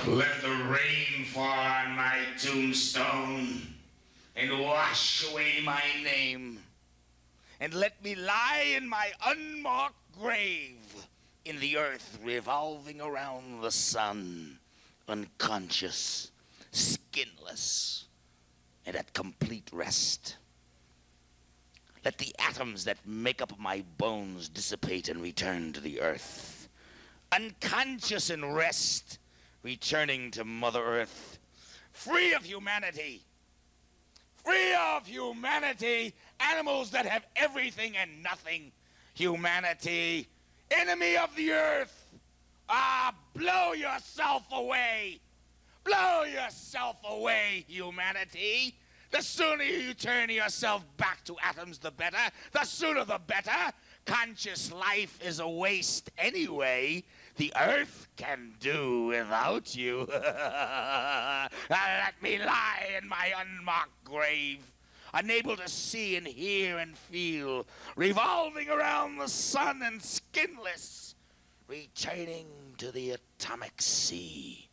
Let the rain fall on my tombstone and wash away my name. And let me lie in my unmarked grave in the earth, revolving around the sun, unconscious, skinless, and at complete rest. Let the atoms that make up my bones dissipate and return to the earth. Unconscious in rest, returning to Mother Earth. Free of humanity. Free of humanity. Animals that have everything and nothing. Humanity. Enemy of the earth. Blow yourself away. Blow yourself away, humanity. The sooner you turn yourself back to atoms, the better. The sooner, the better. Conscious life is a waste anyway. The earth can do without you. Let me lie in my unmarked grave, unable to see and hear and feel, revolving around the sun and skinless, returning to the atomic sea,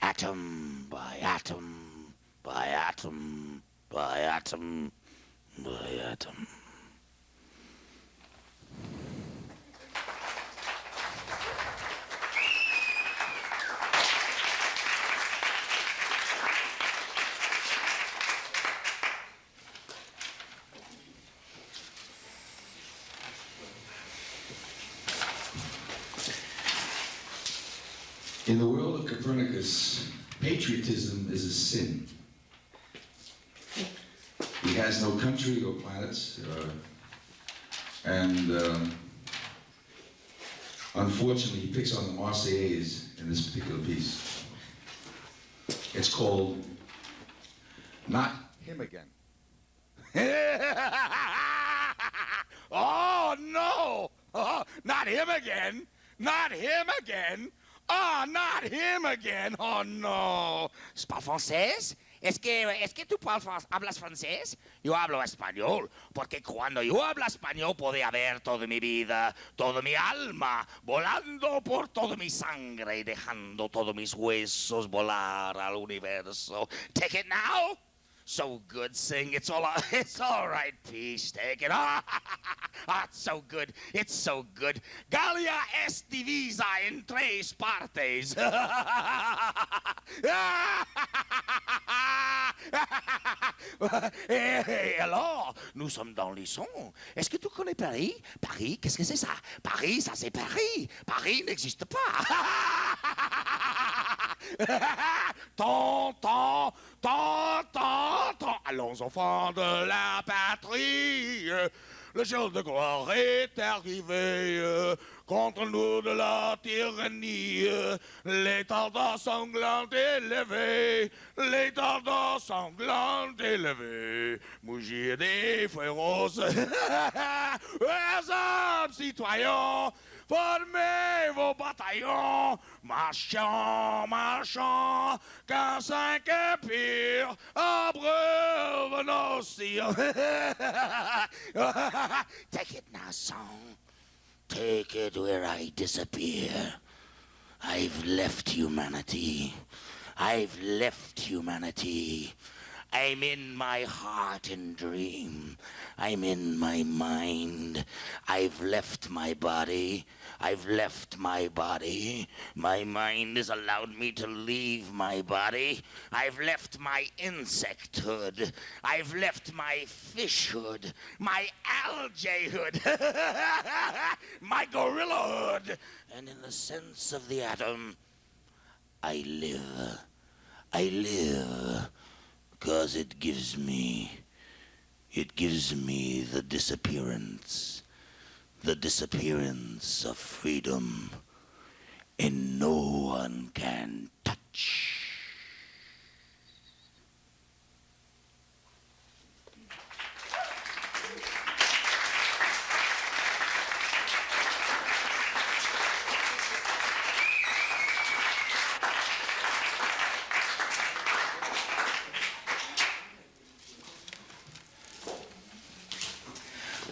atom by atom by atom by atom by atom. In the world of Copernicus, patriotism is a sin. He has no country or planets, and unfortunately he picks on the Marseillaise in this particular piece. It's called Not Him Again. Oh, no! Oh, not him again! Not him again! Oh, not him again! Oh, no! ¿Es pas francés? ¿Es que tú hablas francés? Yo hablo español, porque cuando yo hablo español podía ver toda mi vida, toda mi alma, volando por toda mi sangre y dejando todos mis huesos volar al universo. Take it now? So good, sing. It's all right, peace. Take it. It's so good. It's so good. Gallia est divisa en tres partes. Et alors, nous sommes dans les sons. Est-ce que tu connais Paris? Paris, qu'est-ce que c'est ça? Paris, ça c'est Paris. Paris n'existe pas. Tant. Allons, enfants de la patrie, le jour de gloire est arrivé. Contre nous de la tyrannie, les tendances sanglantes élevées, les tendances sanglantes élevées, mugir des féroces. Les hommes citoyens, formez vos bataillons, marchons, qu'un cinq empire abreuve nos cires. Take it now, song. Take it where I disappear. I've left humanity. I've left humanity. I'm in my heart and dream. I'm in my mind. I've left my body. I've left my body. My mind has allowed me to leave my body. I've left my insecthood. I've left my fishhood. My algaehood. My gorillahood. And in the sense of the atom, I live. I live. Because it gives me the disappearance of freedom, and no one can touch.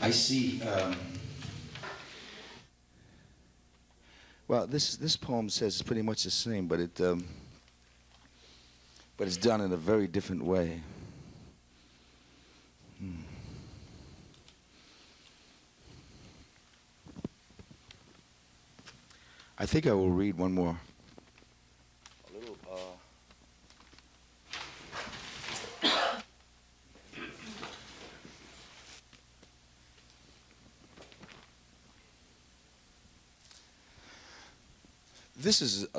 I see. Well, this poem says pretty much the same, but it's done in a very different way. I think I will read one more. A little, This is a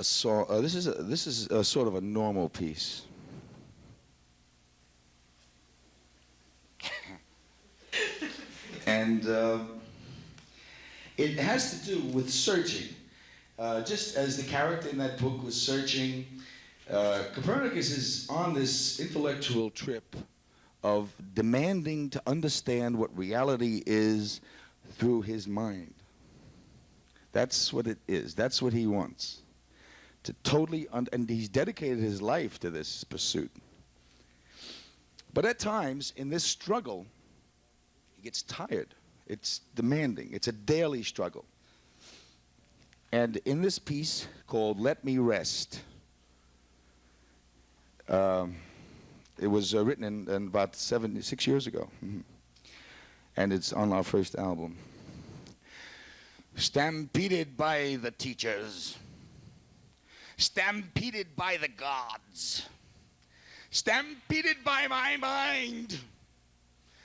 this is a sort of a normal piece. And it has to do with searching. Just as the character in that book was searching, Copernicus is on this intellectual trip of demanding to understand what reality is through his mind. That's what it is. That's what he wants. To totally, and he's dedicated his life to this pursuit. But at times, in this struggle, he gets tired. It's demanding. It's a daily struggle. And in this piece called Let Me Rest, it was written in about 6 years ago. And it's on our first album. Stampeded by the teachers, stampeded by the gods, stampeded by my mind,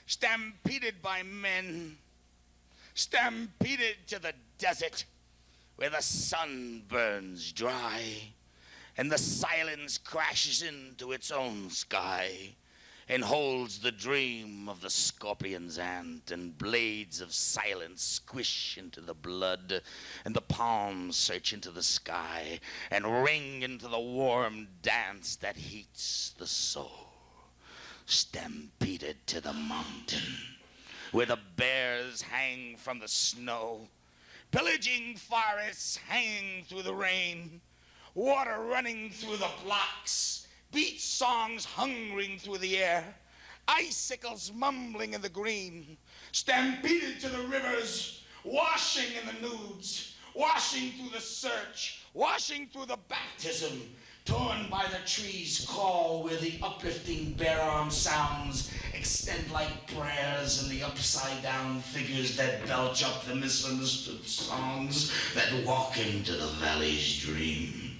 stampeded by men, stampeded to the desert where the sun burns dry and the silence crashes into its own sky and holds the dream of the scorpion's ant, and blades of silence squish into the blood, and the palms search into the sky and ring into the warm dance that heats the soul. Stampeded to the mountain where the bears hang from the snow, pillaging forests hanging through the rain, water running through the blocks, beach songs hungering through the air, icicles mumbling in the green, stampeded to the rivers, washing in the nudes, washing through the search, washing through the baptism, torn by the tree's call where the uplifting bare arm sounds extend like prayers and the upside down figures that belch up the misunderstood songs that walk into the valley's dream.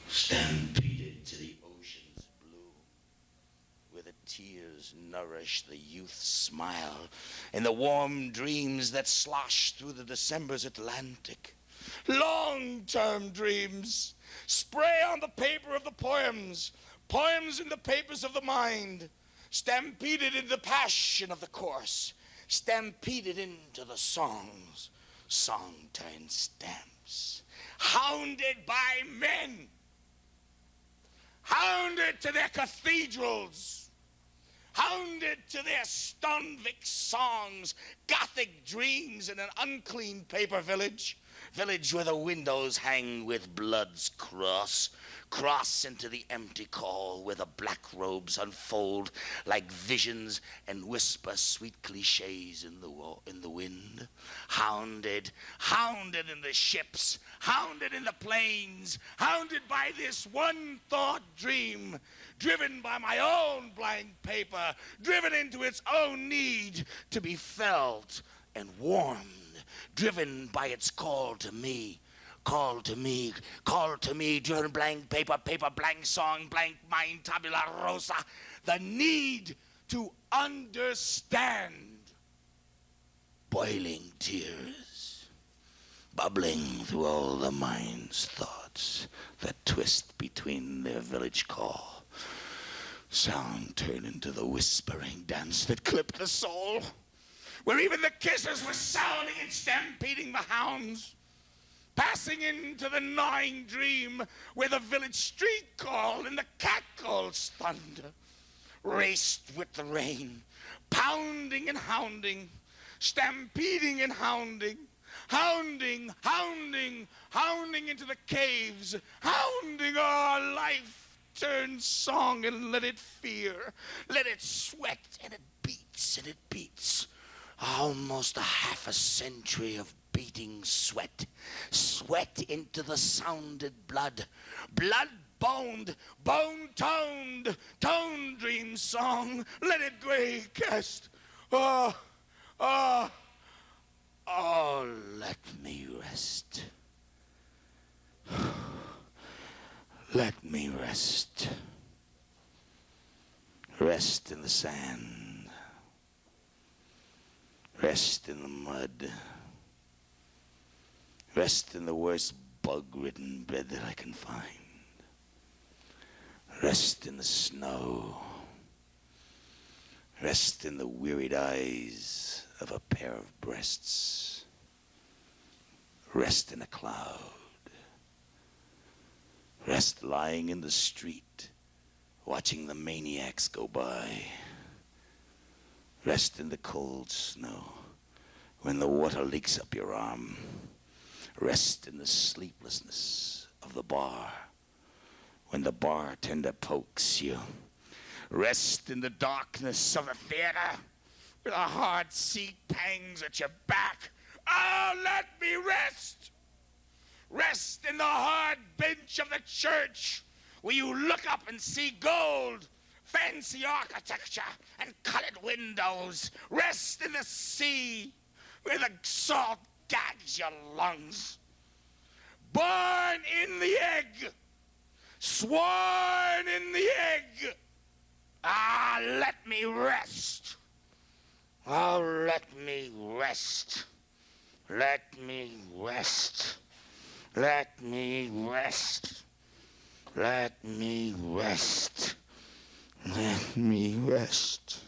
Stampeded to the ocean's blue, where the tears nourish the youth's smile, and the warm dreams that slosh through the December's Atlantic. Long-term dreams, spray on the paper of the poems, poems in the papers of the mind, stampeded in the passion of the course, stampeded into the songs, song-turned stamps, hounded by men, hounded to their cathedrals, hounded to their Stonvik songs, Gothic dreams in an unclean paper village, village where the windows hang with blood's cross, cross into the empty call where the black robes unfold like visions and whisper sweet cliches in the wind. Hounded, hounded in the ships, hounded in the plains, hounded by this one thought dream, driven by my own blank paper, driven into its own need to be felt and warmed, driven by its call to me, call to me, call to me, driven blank paper, paper blank song, blank mind, tabula rosa, the need to understand. Boiling tears, bubbling through all the mind's thoughts that twist between their village call. Sound turned into the whispering dance that clipped the soul, where even the kisses were sounding and stampeding the hounds, passing into the gnawing dream where the village street called and the cat calls thunder, raced with the rain, pounding and hounding, stampeding and hounding, hounding, hounding, hounding into the caves, hounding our life. Turn song and let it fear, let it sweat, and it beats and it beats. Almost a half a century of beating sweat, sweat into the sounded blood, blood-boned, bone-toned, tone dream song, let it gray cast. Oh, oh, oh, let me rest. Let me rest. Rest in the sand. Rest in the mud. Rest in the worst bug-ridden bed that I can find. Rest in the snow. Rest in the wearied eyes of a pair of breasts. Rest in a cloud. Rest lying in the street, watching the maniacs go by. Rest in the cold snow when the water leaks up your arm. Rest in the sleeplessness of the bar when the bartender pokes you. Rest in the darkness of the theater with a hard seat pangs at your back. Oh, let me rest! Rest in the hard bench of the church where you look up and see gold, fancy architecture, and colored windows. Rest in the sea where the salt gags your lungs. Born in the egg, sworn in the egg. Ah, let me rest. Oh, let me rest. Let me rest. Let me rest. Let me rest. Let me rest.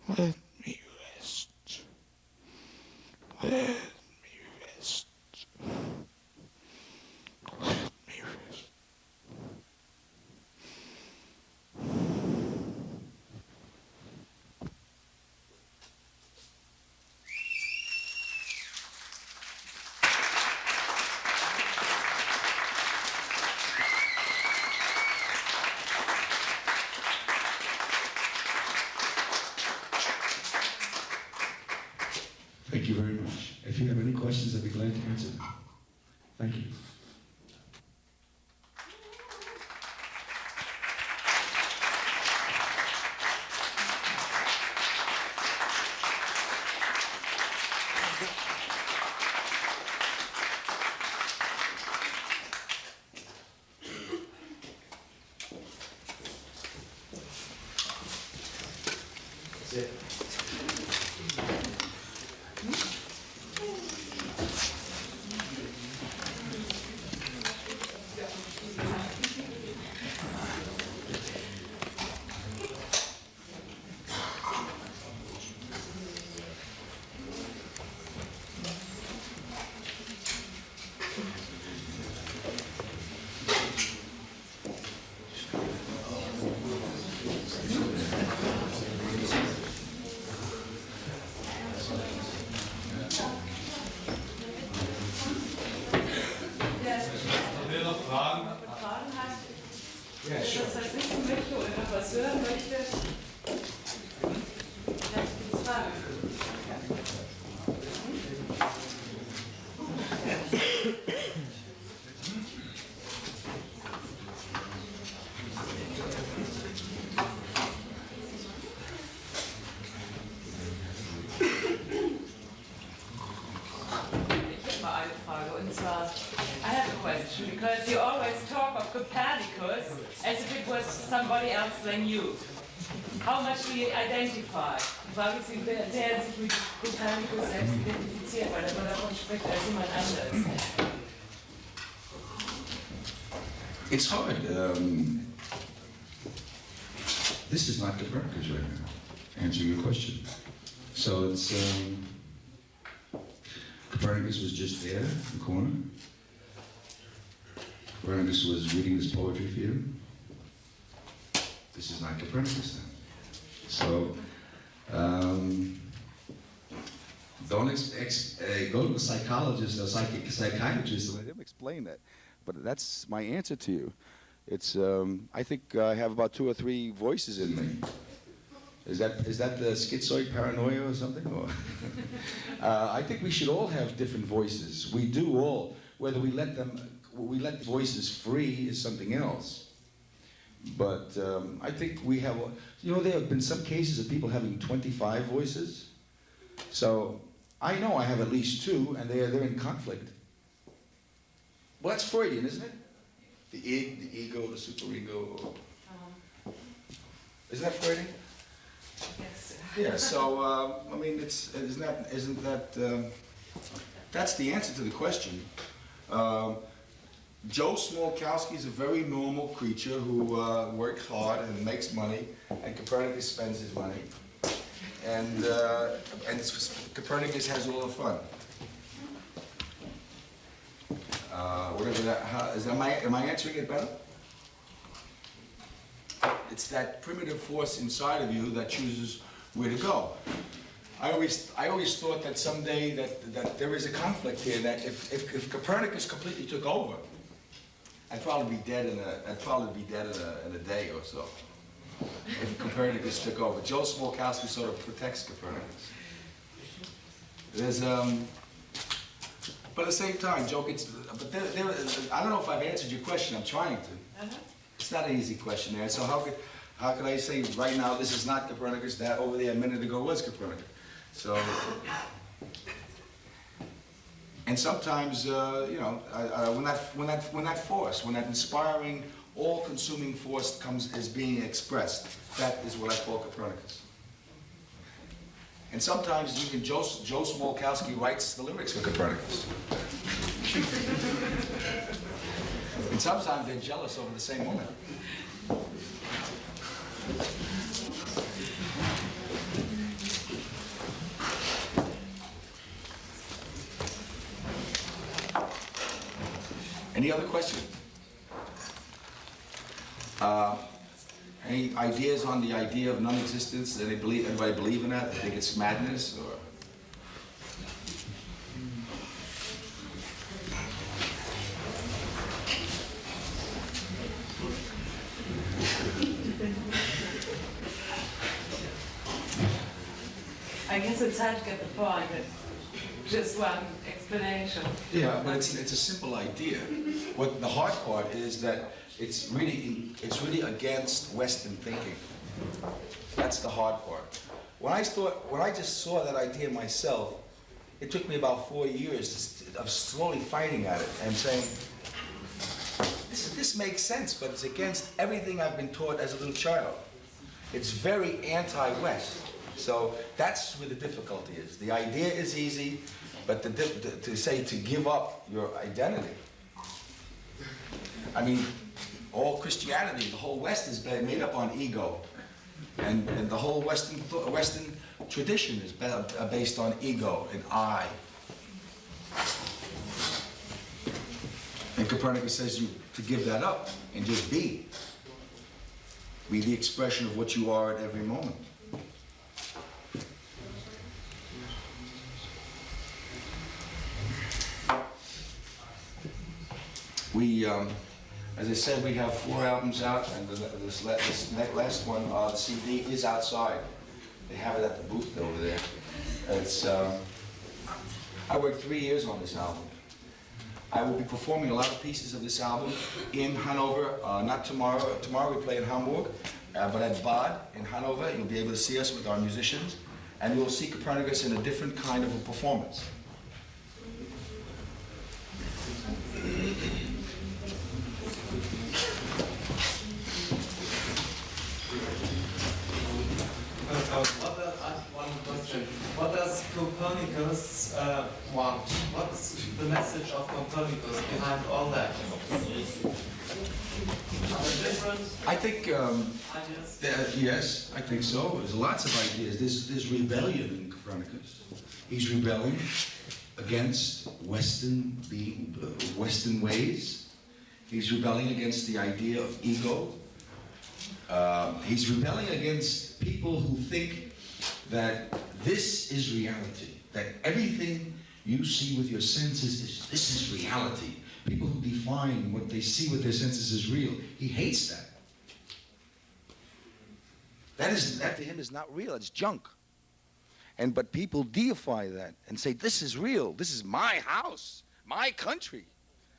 Let me rest. Let me rest. Let me rest. Thank you very much. If you have any questions, I'd be glad to answer them. Thank you. That's it. I have a question, because you always talk of Copernicus as if it was somebody else than you. How much do you identify? Frage Sie, wer sich mit Copernicus selbst identifiziert, weil man davon spricht als jemand anderes. It's hard. This is not Copernicus right now, answering your question. So it's, Copernicus was just there in the corner. Copernicus was reading this poetry for you. This is not Copernicus then. So, don't go to a psychologist or psychiatrist and let him explain that. But that's my answer to you. It's, I think I have about 2 or 3 voices in me. Is that the schizoid paranoia or something? Or I think we should all have different voices. We do all. Whether we let voices free is something else. But I think we have, there have been some cases of people having 25 voices. So I know I have at least 2, and they're in conflict. Well, that's Freudian, isn't it? The id, the ego, the superego. Isn't that Freudian? Yes. Yeah. So I mean, isn't that that's the answer to the question. Joe Smolkowski is a very normal creature who works hard and makes money, and Copernicus spends his money, and Copernicus has all the fun. Whatever that. Am I answering it better? It's that primitive force inside of you that chooses where to go. I always thought that someday that there is a conflict here. That if Copernicus completely took over, I'd probably be dead in a day or so. If Copernicus took over, Joe Smolkowski sort of protects Copernicus. There's but at the same time, Joe gets. But I don't know if I've answered your question. I'm trying to. It's not an easy question there. So how could I say right now this is not Copernicus? That over there a minute ago was Copernicus. So. And sometimes, you know, when that force, when that inspiring, all-consuming force is being expressed, that is what I call Copernicus. And sometimes even Joe Smolkowski writes the lyrics for Copernicus. And sometimes they're jealous over the same woman. Any other questions? Any ideas on the idea of non-existence? Anybody believe in that? I think it's madness, or? I guess it's hard to get the point, but just one explanation. Yeah, but it's a simple idea. What the hard part is that it's really against Western thinking. That's the hard part. When I just saw that idea myself, it took me about 4 years of slowly fighting at it and saying, this makes sense, but it's against everything I've been taught as a little child. It's very anti-West. So that's where the difficulty is. The idea is easy, but to give up your identity. I mean, all Christianity, the whole West is made up on ego. And the whole Western tradition is based on ego and I. And Copernicus says you to give that up and just be. Be the expression of what you are at every moment. We, as I said, we have 4 albums out, and this last one, the CD, is outside. They have it at the booth over there. It's, I worked 3 years on this album. I will be performing a lot of pieces of this album in Hanover, not tomorrow. Tomorrow we play in Hamburg, but at Bad in Hanover. You'll be able to see us with our musicians, and you'll see Copernicus in a different kind of a performance. One question. What does Copernicus want? What's the message of Copernicus behind all that? Are there different I think, ideas? yes, I think so. There's lots of ideas. There's rebellion in Copernicus. He's rebelling against Western ways. He's rebelling against the idea of ego. He's rebelling against people who think that this is reality, that everything you see with your senses this is reality. People who define what they see with their senses as real. He hates that. That to him is not real. It's junk. But people deify that and say, this is real. This is my house, my country,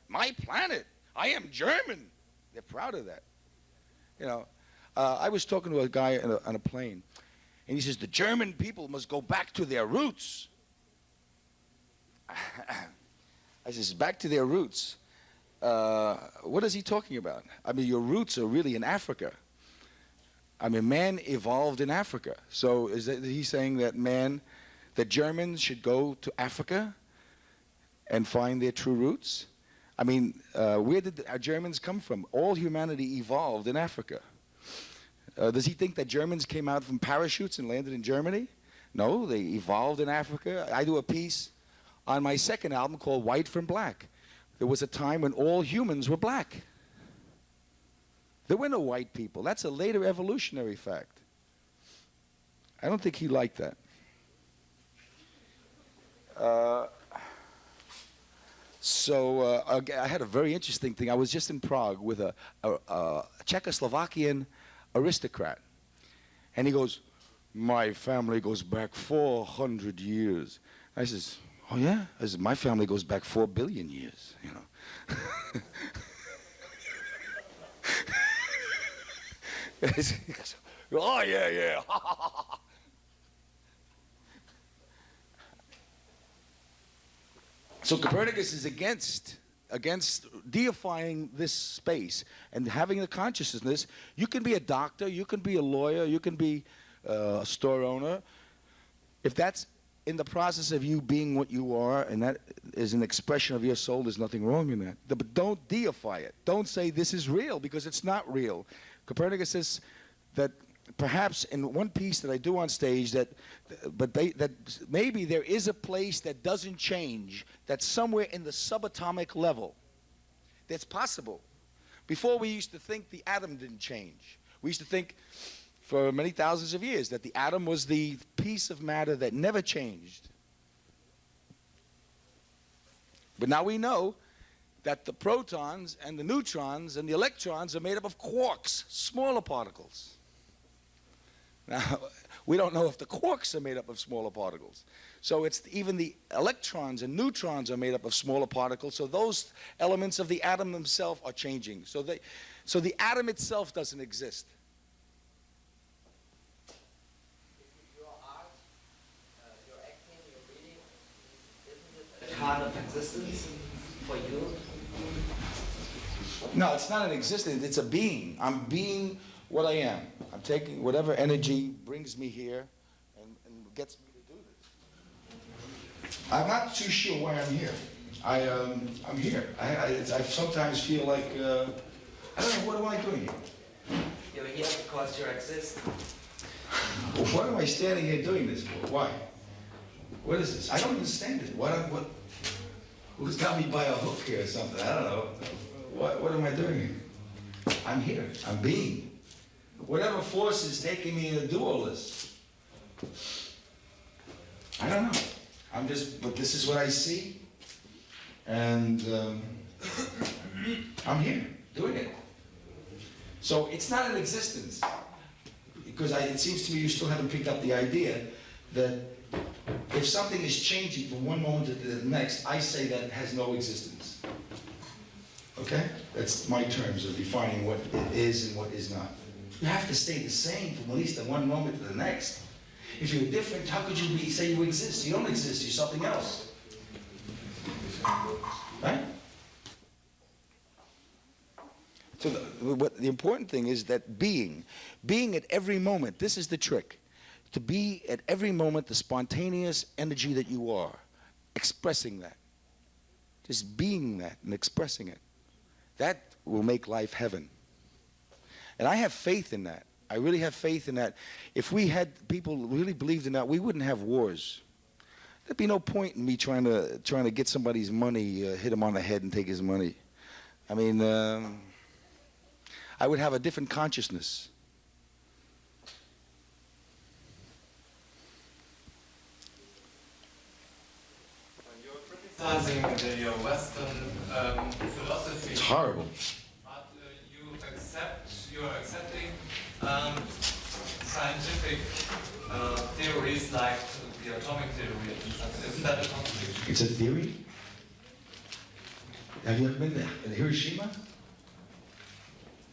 my planet. I am German. They're proud of that. You know, I was talking to a guy on a plane, and he says, the German people must go back to their roots. I says, back to their roots. what is he talking about? I mean, your roots are really in Africa. I mean, man evolved in Africa. So is he saying that that Germans should go to Africa and find their true roots? I mean, where did our Germans come from? All humanity evolved in Africa. Does he think that Germans came out from parachutes and landed in Germany? No, they evolved in Africa. I do a piece on my second album called White from Black. There was a time when all humans were black. There were no white people. That's a later evolutionary fact. I don't think he liked that. I had a very interesting thing. I was just in Prague with a Czechoslovakian aristocrat. And he goes, my family goes back 400 years. I says, oh yeah? I said, my family goes back 4 billion years, you know. He goes, oh yeah, yeah. So Copernicus is against deifying this space and having a consciousness. You can be a doctor, you can be a lawyer, you can be a store owner. If that's in the process of you being what you are, and that is an expression of your soul, there's nothing wrong in that. But don't deify it. Don't say this is real, because it's not real. Copernicus says that perhaps in one piece that I do on stage, that maybe there is a place that doesn't change, that's somewhere in the subatomic level. That's possible. Before, we used to think the atom didn't change. We used to think for many thousands of years that the atom was the piece of matter that never changed. But now we know that the protons and the neutrons and the electrons are made up of quarks, smaller particles. Now, we don't know if the quarks are made up of smaller particles. So it's even the electrons and neutrons are made up of smaller particles. So those elements of the atom themselves are changing. So the atom itself doesn't exist. Your art, your acting, your reading, isn't it a part of existence for you? No, it's not an existence. It's a being. I'm being what I am. I'm taking whatever energy brings me here and gets me to do this. I'm not too sure why I'm here. I'm here. I sometimes feel like, I don't know, what am I doing here? You're here because you exist. Well, what am I standing here doing this for? Why? What is this? I don't understand it. Who's got me by a hook here or something? I don't know. What am I doing here? I'm here. I'm being. Whatever force is taking me to do all this. I don't know. But this is what I see. And I'm here, doing it. So it's not an existence. Because it seems to me you still haven't picked up the idea that if something is changing from one moment to the next, I say that it has no existence. Okay? That's my terms of defining what it is and what is not. You have to stay the same from at least one moment to the next. If you're different, how could you say you exist? You don't exist, you're something else. Right? So the important thing is that being at every moment, this is the trick. To be at every moment the spontaneous energy that you are, expressing that. Just being that and expressing it. That will make life heaven. And I have faith in that. I really have faith in that. If we had people who really believed in that, we wouldn't have wars. There'd be no point in me trying to get somebody's money, hit him on the head and take his money. I mean, I would have a different consciousness. You're criticizing your Western philosophy. It's horrible. But you're accepting scientific theories like the atomic theory. Isn't that a contradiction? It's a theory? Have you ever been there? In Hiroshima?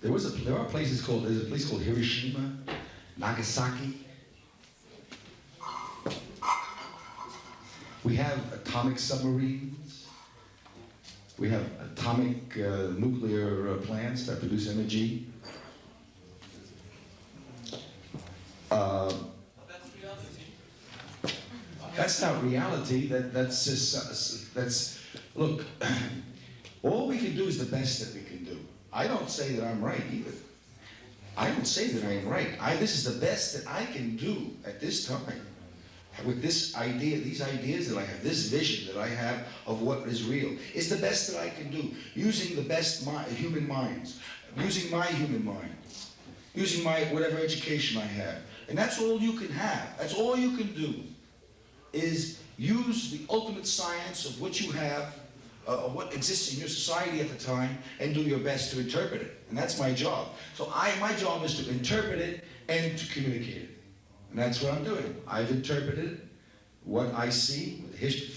There's a place called Hiroshima, Nagasaki. We have atomic submarines. We have atomic nuclear plants that produce energy. That's not reality. That's just, look, all we can do is the best that we can do. I don't say that I'm right either. I don't say that I'm right. This is the best that I can do at this time. With this idea, these ideas that I have, this vision that I have of what is real, is the best that I can do. Using the best human minds, using my human mind, using my whatever education I have. And that's all you can have. That's all you can do, is use the ultimate science of what you have, of what exists in your society at the time, and do your best to interpret it. And that's my job. So my job is to interpret it and to communicate it. And that's what I'm doing. I've interpreted what I see,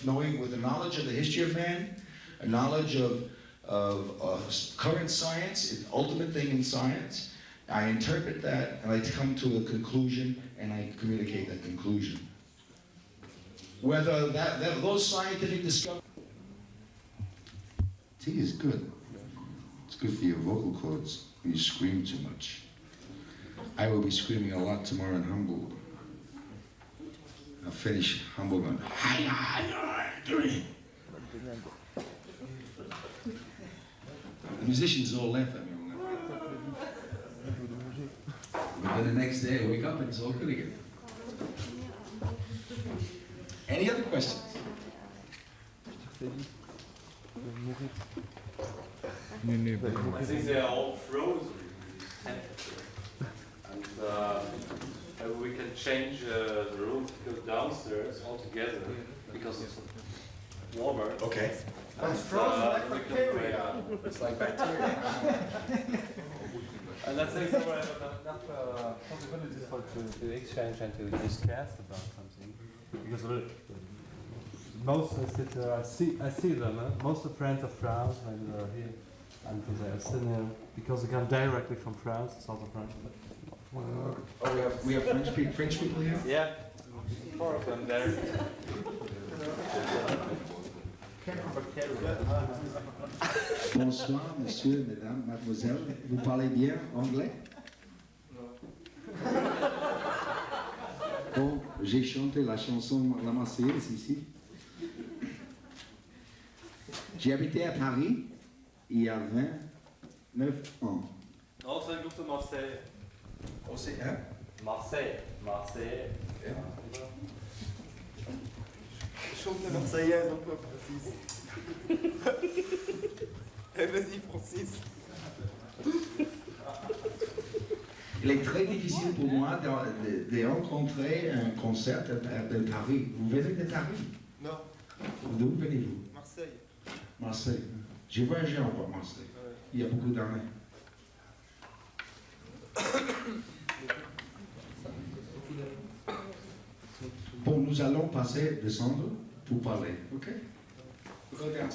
knowing with the knowledge of the history of man, a knowledge of current science, the ultimate thing in science. I interpret that, and I come to a conclusion, and I communicate that conclusion. Whether those scientific discoveries... Tea is good. It's good for your vocal cords when you scream too much. I will be screaming a lot tomorrow in Hamburg. I'll finish Hamburg on the musicians all laugh at me. But then the next day I wake up and it's all good again. Any other questions? These are all frozen temperature. And we can change the room to go downstairs altogether because it's warmer. Okay. It's frozen like bacteria. It's like bacteria. And let's say somewhere enough possibilities for to exchange and to discuss about something. Because most I see them. Most of friends of France when they are here, and they are sitting because they come directly from France, south of France. Oh, we have French people here? Yeah, 4 of them there. Bonsoir, monsieur, mesdames, mademoiselle. Vous parlez bien anglais? Bon, j'ai chanté la chanson La Marseillaise ici. J'ai habité à Paris il y a 29 ans. Also in Luft Marseille. Hein? Marseille. Marseille. Chante la Marseillaise un peu, Francis. Vas-y, Francis. Il est très difficile pour moi de rencontrer un concert de Paris. Vous venez de Paris? Non. D'où venez-vous? Marseille. Marseille. J'ai voyagé encore à Marseille. Il y a beaucoup d'années. Bon, nous allons descendre pour parler, ok? Regardez.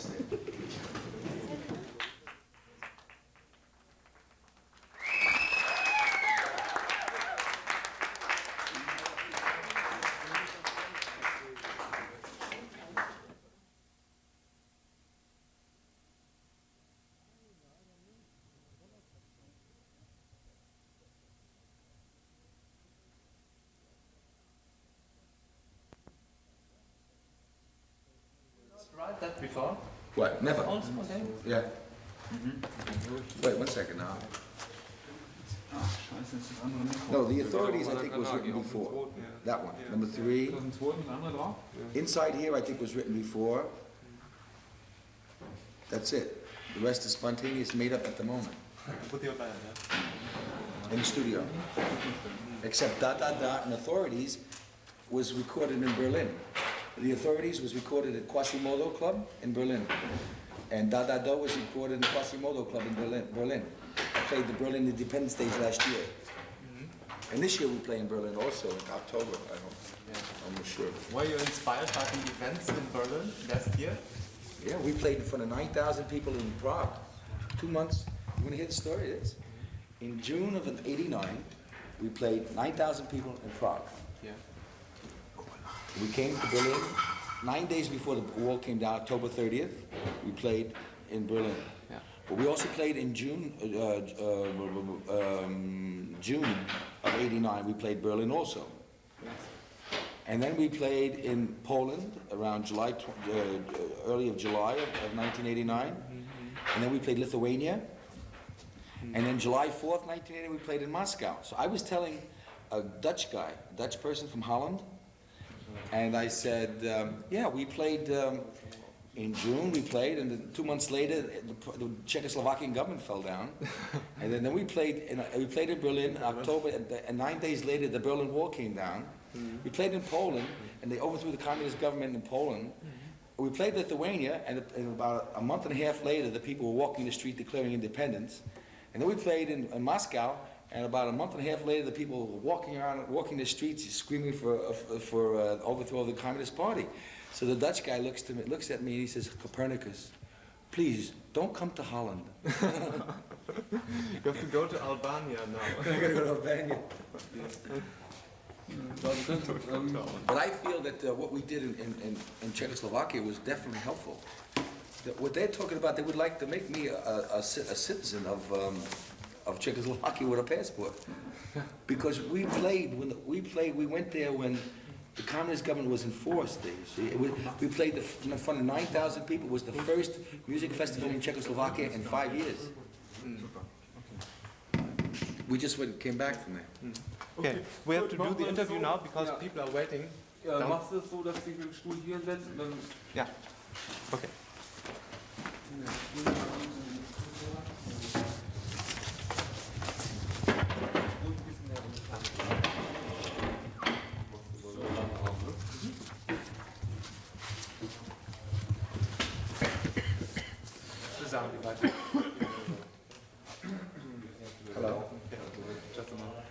Tried that before? What? Never. Okay. Yeah. Wait 1 second now. Scheiße, ist das andere nicht. No, the authorities I think was written before. That one. Number 3. 2002, das andere drauf? Inside here I think was written before. That's it. The rest is spontaneous, made up at the moment. With your band, yeah? In the studio. Except Da Da Da and Authorities was recorded in Berlin. The Authorities was recorded at Quasimodo Club in Berlin. And Da Da Da was recorded in Quasimodo Club in Berlin. I played the Berlin Independence Days last year. And this year we play in Berlin also in October, I'm not sure. Were you inspired by the events in Berlin last year? Yeah, we played in front of 9,000 people in Prague. 2 months. You want to hear the story? It is. In June of '89, we played 9,000 people in Prague. Yeah. We came to Berlin 9 days before the wall came down, October 30th. We played in Berlin. Yeah. But we also played in June of '89. We played Berlin also. Yes. And then we played in Poland around early of July of 1989. And then we played Lithuania. And then July 4th, 1980, we played in Moscow. So I was telling a Dutch guy, a Dutch person from Holland, and I said, yeah, we played in June, we played, and then 2 months later, the Czechoslovakian government fell down. And then we played in Berlin in October, and 9 days later, the Berlin Wall came down. We played in Poland, and they overthrew the communist government in Poland. We played Lithuania, and about a month and a half later, the people were walking the street declaring independence. And then we played in Moscow, and about a month and a half later, the people were walking the streets, screaming for overthrow of the Communist Party. So the Dutch guy looks at me, and he says, "Copernicus, please don't come to Holland." You have to go to Albania now. I gotta go to Albania. But I feel that what we did in Czechoslovakia was definitely helpful. What they're talking about, they would like to make me a citizen of Czechoslovakia with a passport, because we went there when the communist government was enforced. We played in front of 9,000 people. It was the first music festival in Czechoslovakia in 5 years. We just came back from there. Okay, we have to do the interview now because people are waiting. Machst du es so, dass du den Stuhl hier setzt? Dann Yeah. Okay. Zusammen die weiter. Hello. Just a moment.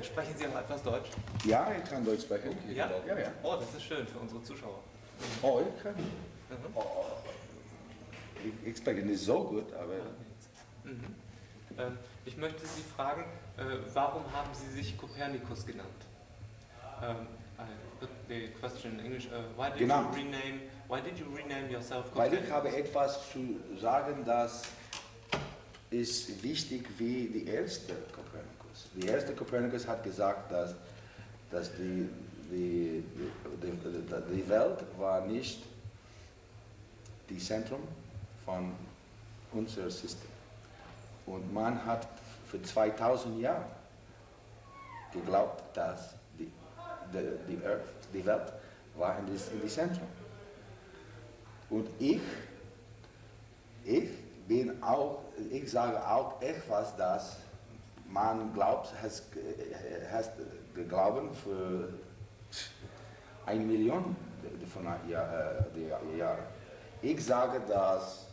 Sprechen Sie auch etwas Deutsch? Ja, ich kann Deutsch sprechen. Ja? Ja, ja. Oh, das ist schön für unsere Zuschauer. Oh, ich kann. Ich spreche nicht so gut, aber... Ich möchte Sie fragen, warum haben Sie sich Copernicus genannt? I put the question in English. Why did you rename yourself Weil Copernicus? ich habe etwas zu sagen, das ist wichtig wie die erste Copernicus. Die erste Copernicus hat gesagt, dass die Welt war nicht das Zentrum von unserem System. Und man hat für 2000 Jahre geglaubt, dass die Welt war in die Zentrum. Und ich sage auch etwas, das man glaubt, hast geglaubt für 1 Million von Jahren. Ich sage, dass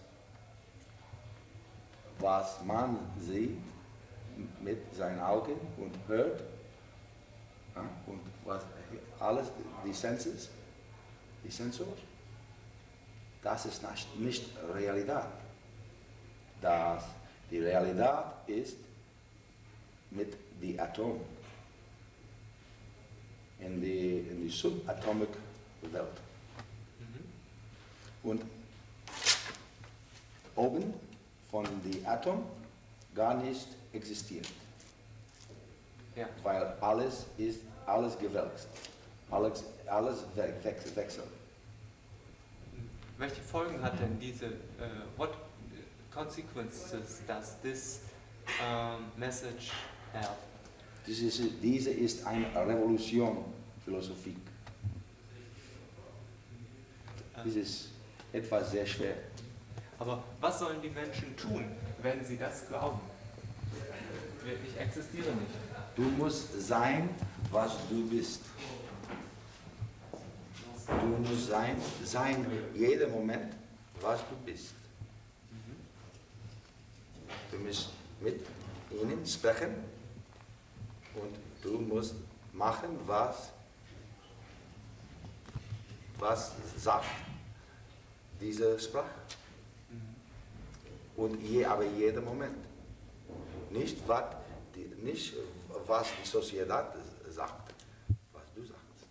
was man sieht mit seinen Augen und hört, ja, und was alles, die Sensors, das ist nicht Realität. Die Realität ist mit den Atomen in die subatomic Welt. Und oben von den Atom gar nicht existiert. Ja. Weil alles gewälzt. Alles wechselt. Welche Folgen hat denn what consequences does this message have? Diese ist eine Revolution Philosophie. Das ist etwas sehr schwer. Aber was sollen die Menschen tun, wenn sie das glauben? Ich existiere nicht. Du musst sein, was du bist. Du musst sein jeden Moment, was du bist. Du musst mit ihnen sprechen und du musst machen, was sagt diese Sprache. Und aber jeden Moment. Nicht was die Societät sagt, was du sagst.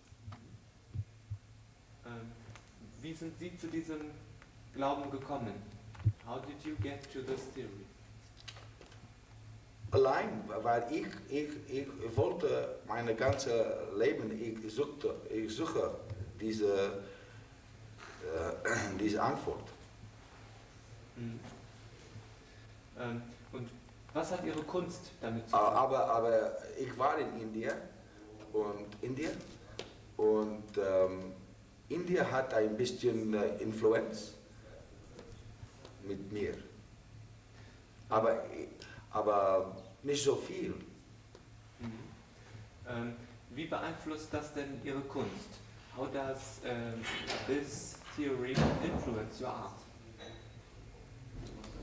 Wie sind Sie zu diesem Glauben gekommen? How did you get to this theory? Allein, weil ich wollte mein ganzes Leben, ich suche diese Antwort. Mhm. Und was hat Ihre Kunst damit zu tun? Aber ich war in Indien und Indien hat ein bisschen Influenz mit mir. Aber nicht so viel. Mhm. Wie beeinflusst das denn Ihre Kunst? How does this theory influence your art?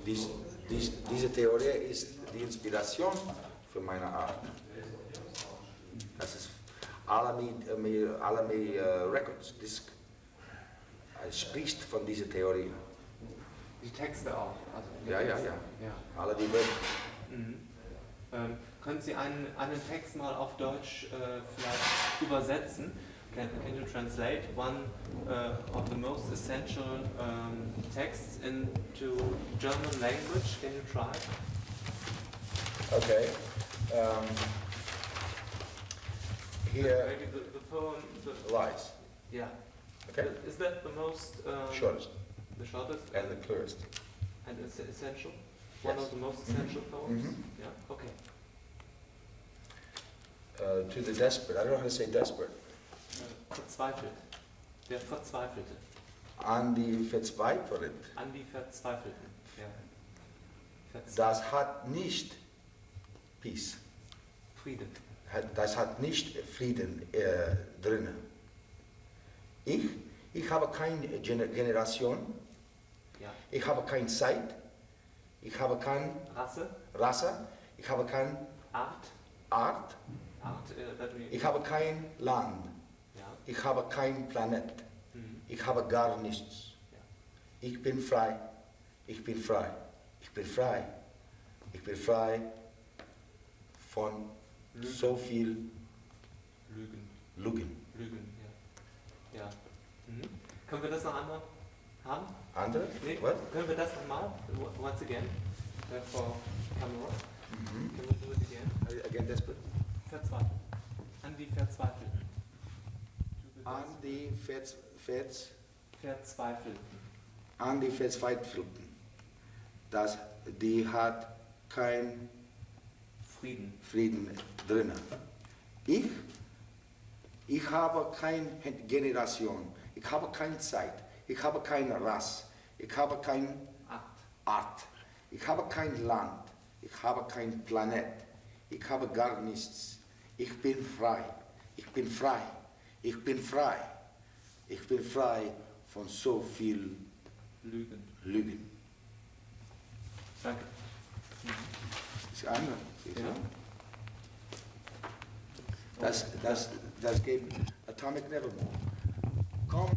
Diese Theorie ist die Inspiration für meine Art. Das ist Alamy Records Disc. Es spricht von dieser Theorie. Die Texte auch. Also Ja. Alle die Welt. Mhm. Können Sie einen Text mal auf Deutsch vielleicht übersetzen? Can you translate one of the most essential texts into German language? Can you try? Okay. Here, Maybe the poem. lies. Yeah. Okay. Is that the most Shortest the shortest and the clearest. and is it essential? One Yes. of the most essential poems. Mhm. Yeah. Okay. To the desperate. I don't know how to say desperate. Verzweifelt. Der Verzweifelte. An die Verzweifelten. An die Verzweifelten. Ja. Das hat nicht Peace. Friede. Das hat nicht Frieden drin. Ich habe keine Generation. Ja. Ich habe keine Zeit. Ich habe keine Rasse. Ich habe keine Art. Art. That we, Ich habe kein Land. ja. Ich habe kein Planet. Mhm. Ich habe gar nichts. Ja. Ich bin frei. Ich bin frei. Ich bin frei. Ich bin frei von Lügen. so viel Lügen. Lügen. Lügen, ja. Ja. Mhm. Können wir das noch einmal haben? Andere? Nee, What? können wir das nochmal? Once again? For camera. Mhm. Can we do it again? Again, desperate. Verzweifelt. An die Verzweifelten. An die Verzweifelten. An die Verzweifelten. Die hat kein Frieden drin. Ich habe keine Generation. Ich habe keine Zeit. Ich habe keine Rasse. Ich habe keine Art. Ich habe kein Land. Ich habe kein Planet. Ich habe gar nichts. Ich bin frei. Ich bin frei. Ich bin frei. Ich bin frei von so viel Lügen. Danke. Das andere. Ja. Das geht Atomic Nevermore. Komm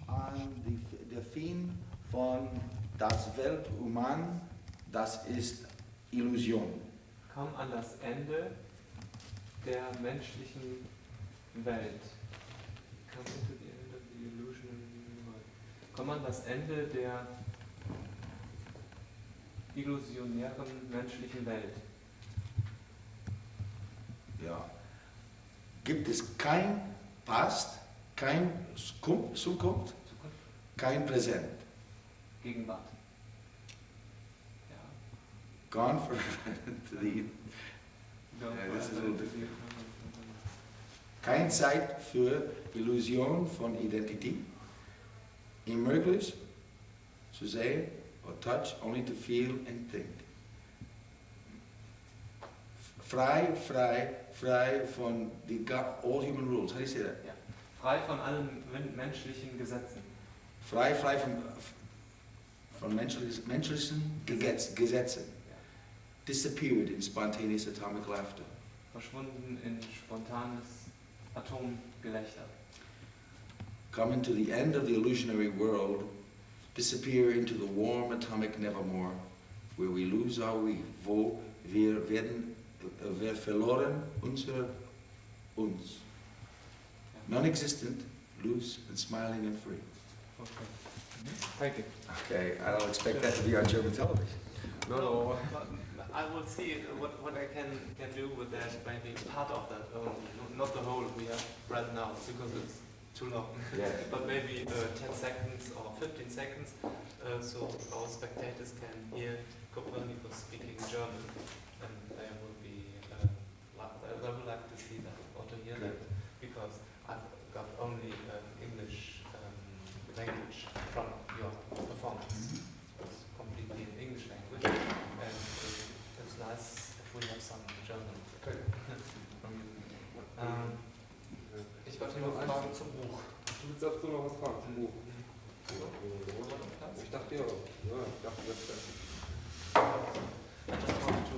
an der Fin von das Welthuman, das ist Illusion. Komm an das Ende der menschlichen Welt. Come into the end of the illusionary world. Komm an das Ende der illusionären menschlichen Welt. Ja. Gibt es kein Past, kein Zukunft, kein Präsent. Gegenwart. Ja. Gone for the das ist so. Keine Zeit für Illusion von Identität. Unmöglich zu sehen or touch, only to feel and think. Frei von all human rules. How do you say that? Ja. Frei von allen menschlichen Gesetzen. Frei von menschlichen Gesetzen. Ja. Disappeared in spontaneous atomic laughter. Verschwunden in spontanes Atomgelächter. Come into the end of the illusionary world, disappear into the warm atomic nevermore, where we lose our we, wo wir verloren uns. Non-existent, loose and smiling and free. Okay. Thank you. Okay, I don't expect that to be on German television. No, but I will see what I can do with that, maybe part of that only, not the whole we have right now, because it's too long. Yeah. But maybe 10 seconds or 15 seconds, so our spectators can hear Copernicus speaking German, and they will be, they would like to see that or to hear that, because I've got only English language from your performance. It's completely in English language, and it's nice if we have some German from you. Ich wollte nur fragen zum Buch. Du willst dazu noch was fragen zum Buch? Ich dachte ja. Ja, ich dachte das wäre. I just want to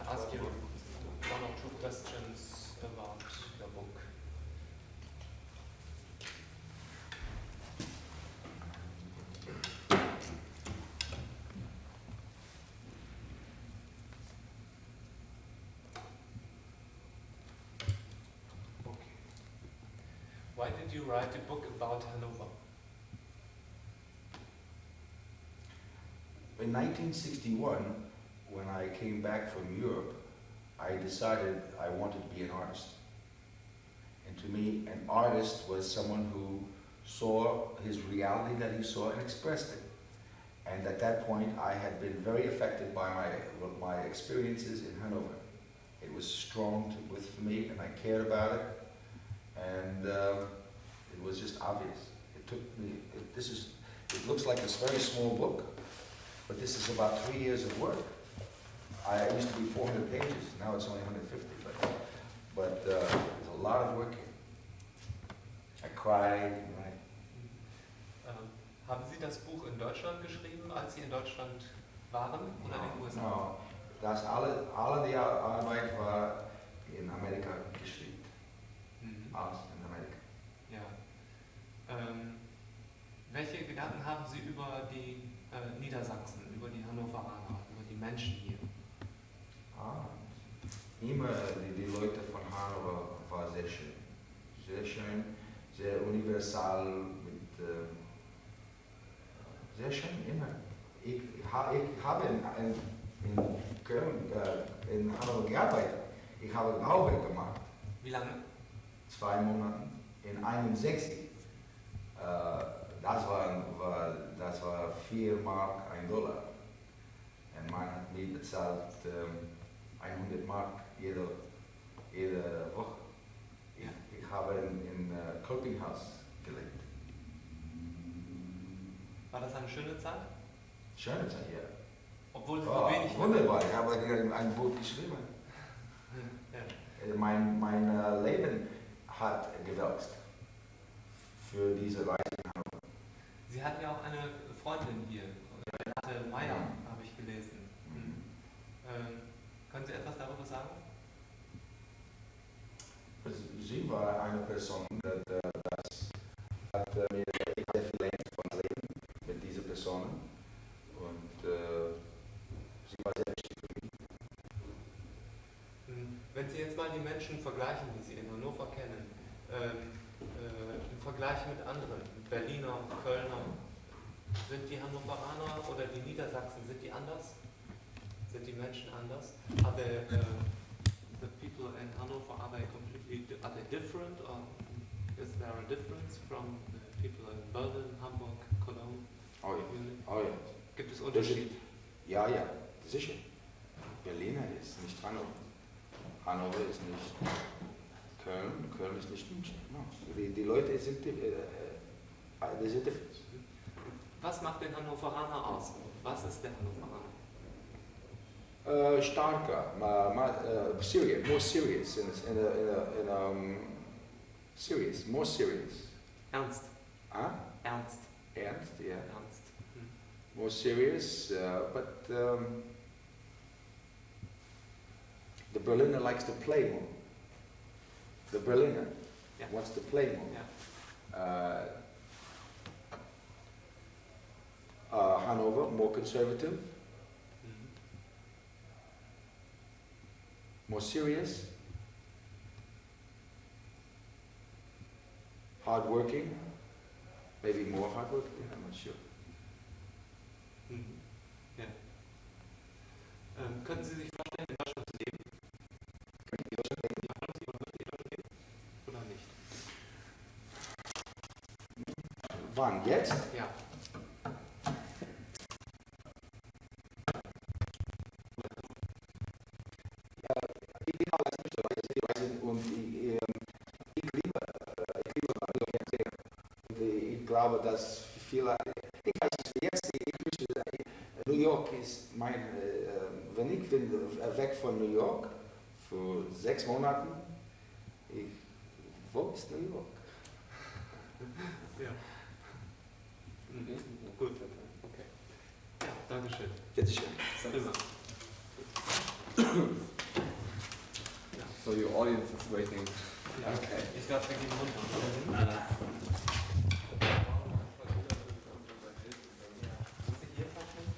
ask you one or two questions about your book. Why did you write a book about Hanover? In 1961, when I came back from Europe, I decided I wanted to be an artist. And to me, an artist was someone who saw his reality that he saw and expressed it. And at that point, I had been very affected by my experiences in Hanover. It was strong with me, and I cared about it. And it was just obvious. It took me, it looks like this very small book, but this is about 3 years of work. It used to be 400 pages, now it's only 150, but there's a lot of work here. I cried, right? Haben Sie das Buch in Deutschland geschrieben, als Sie in Deutschland waren, oder in den USA? No, alle die Arbeit war in Amerika geschrieben. Alles in Amerika. Ja. Welche Gedanken haben Sie über die Niedersachsen, über die Hannoveraner, über die Menschen hier? Immer die Leute von Hannover war sehr schön. Sehr schön, sehr universal, sehr schön, immer. Ich habe in Köln, in Hannover gearbeitet. Ich habe Bauwerk gemacht. Wie lange? 2 Monaten in 61. Das war 4 Mark, $1. Und man hat mir bezahlt 100 Mark jede Woche. Ich habe in Kolpinghaus gelebt. War das eine schöne Zeit? Schöne Zeit, ja. Obwohl Sie so wenig... Wunderbar, ich habe ein Buch geschrieben. Ja. Mein Leben hat gewachsen für diese Reise in Hannover. Sie hatten ja auch eine Freundin hier, Renate Meyer, habe ich gelesen. Können Sie etwas darüber sagen? Sie war eine Person, das hat mir sehr viel gelernt von Leben mit dieser Person. Und sie war sehr wichtig für mich. Wenn Sie jetzt mal die Menschen vergleichen, die Sie in Hannover kennen, im Vergleich mit anderen, Berliner, Kölner, sind die Hannoveraner oder die Niedersachsen, sind die anders? Sind die Menschen anders? Are the people in Hanover, are they different, or is there a difference from the people in Berlin, Hamburg, Cologne? Oh ja. Oh ja. Gibt es Unterschiede? Ja, sicher. Berliner ist nicht Hannover. Hannover ist nicht Köln. Köln ist nicht München. No. Die Leute sind different. Was macht den Hannoveraner aus? Was ist der Hannoveraner? Starker, serious, more serious, serious, more serious. Ernst. Ernst. Ernst, yeah. Ernst. More serious, but the Berliner likes to play more. The Berliner wants to play more. Yeah. Hanover, more conservative, more serious. hardworking, maybe more hardworking, I'm not sure. Mhm. Ja. Könnten Sie sich vorstellen, in Deutschland zu leben? Oder nicht? Wann? Jetzt? Ja. Genau, das ist so. Ich weiß nicht, und ich glaube, dass viele, ich weiß nicht, jetzt, New York ist mein, wenn ich bin weg von New York für 6 Monaten, wo ist New York? Ja. Mhm. Gut. Okay. Ja, danke schön. Bitte schön. Prima. So your audience is waiting. Ja, okay. Ich glaube, wir gehen runter. Muss ich hier vorstellen?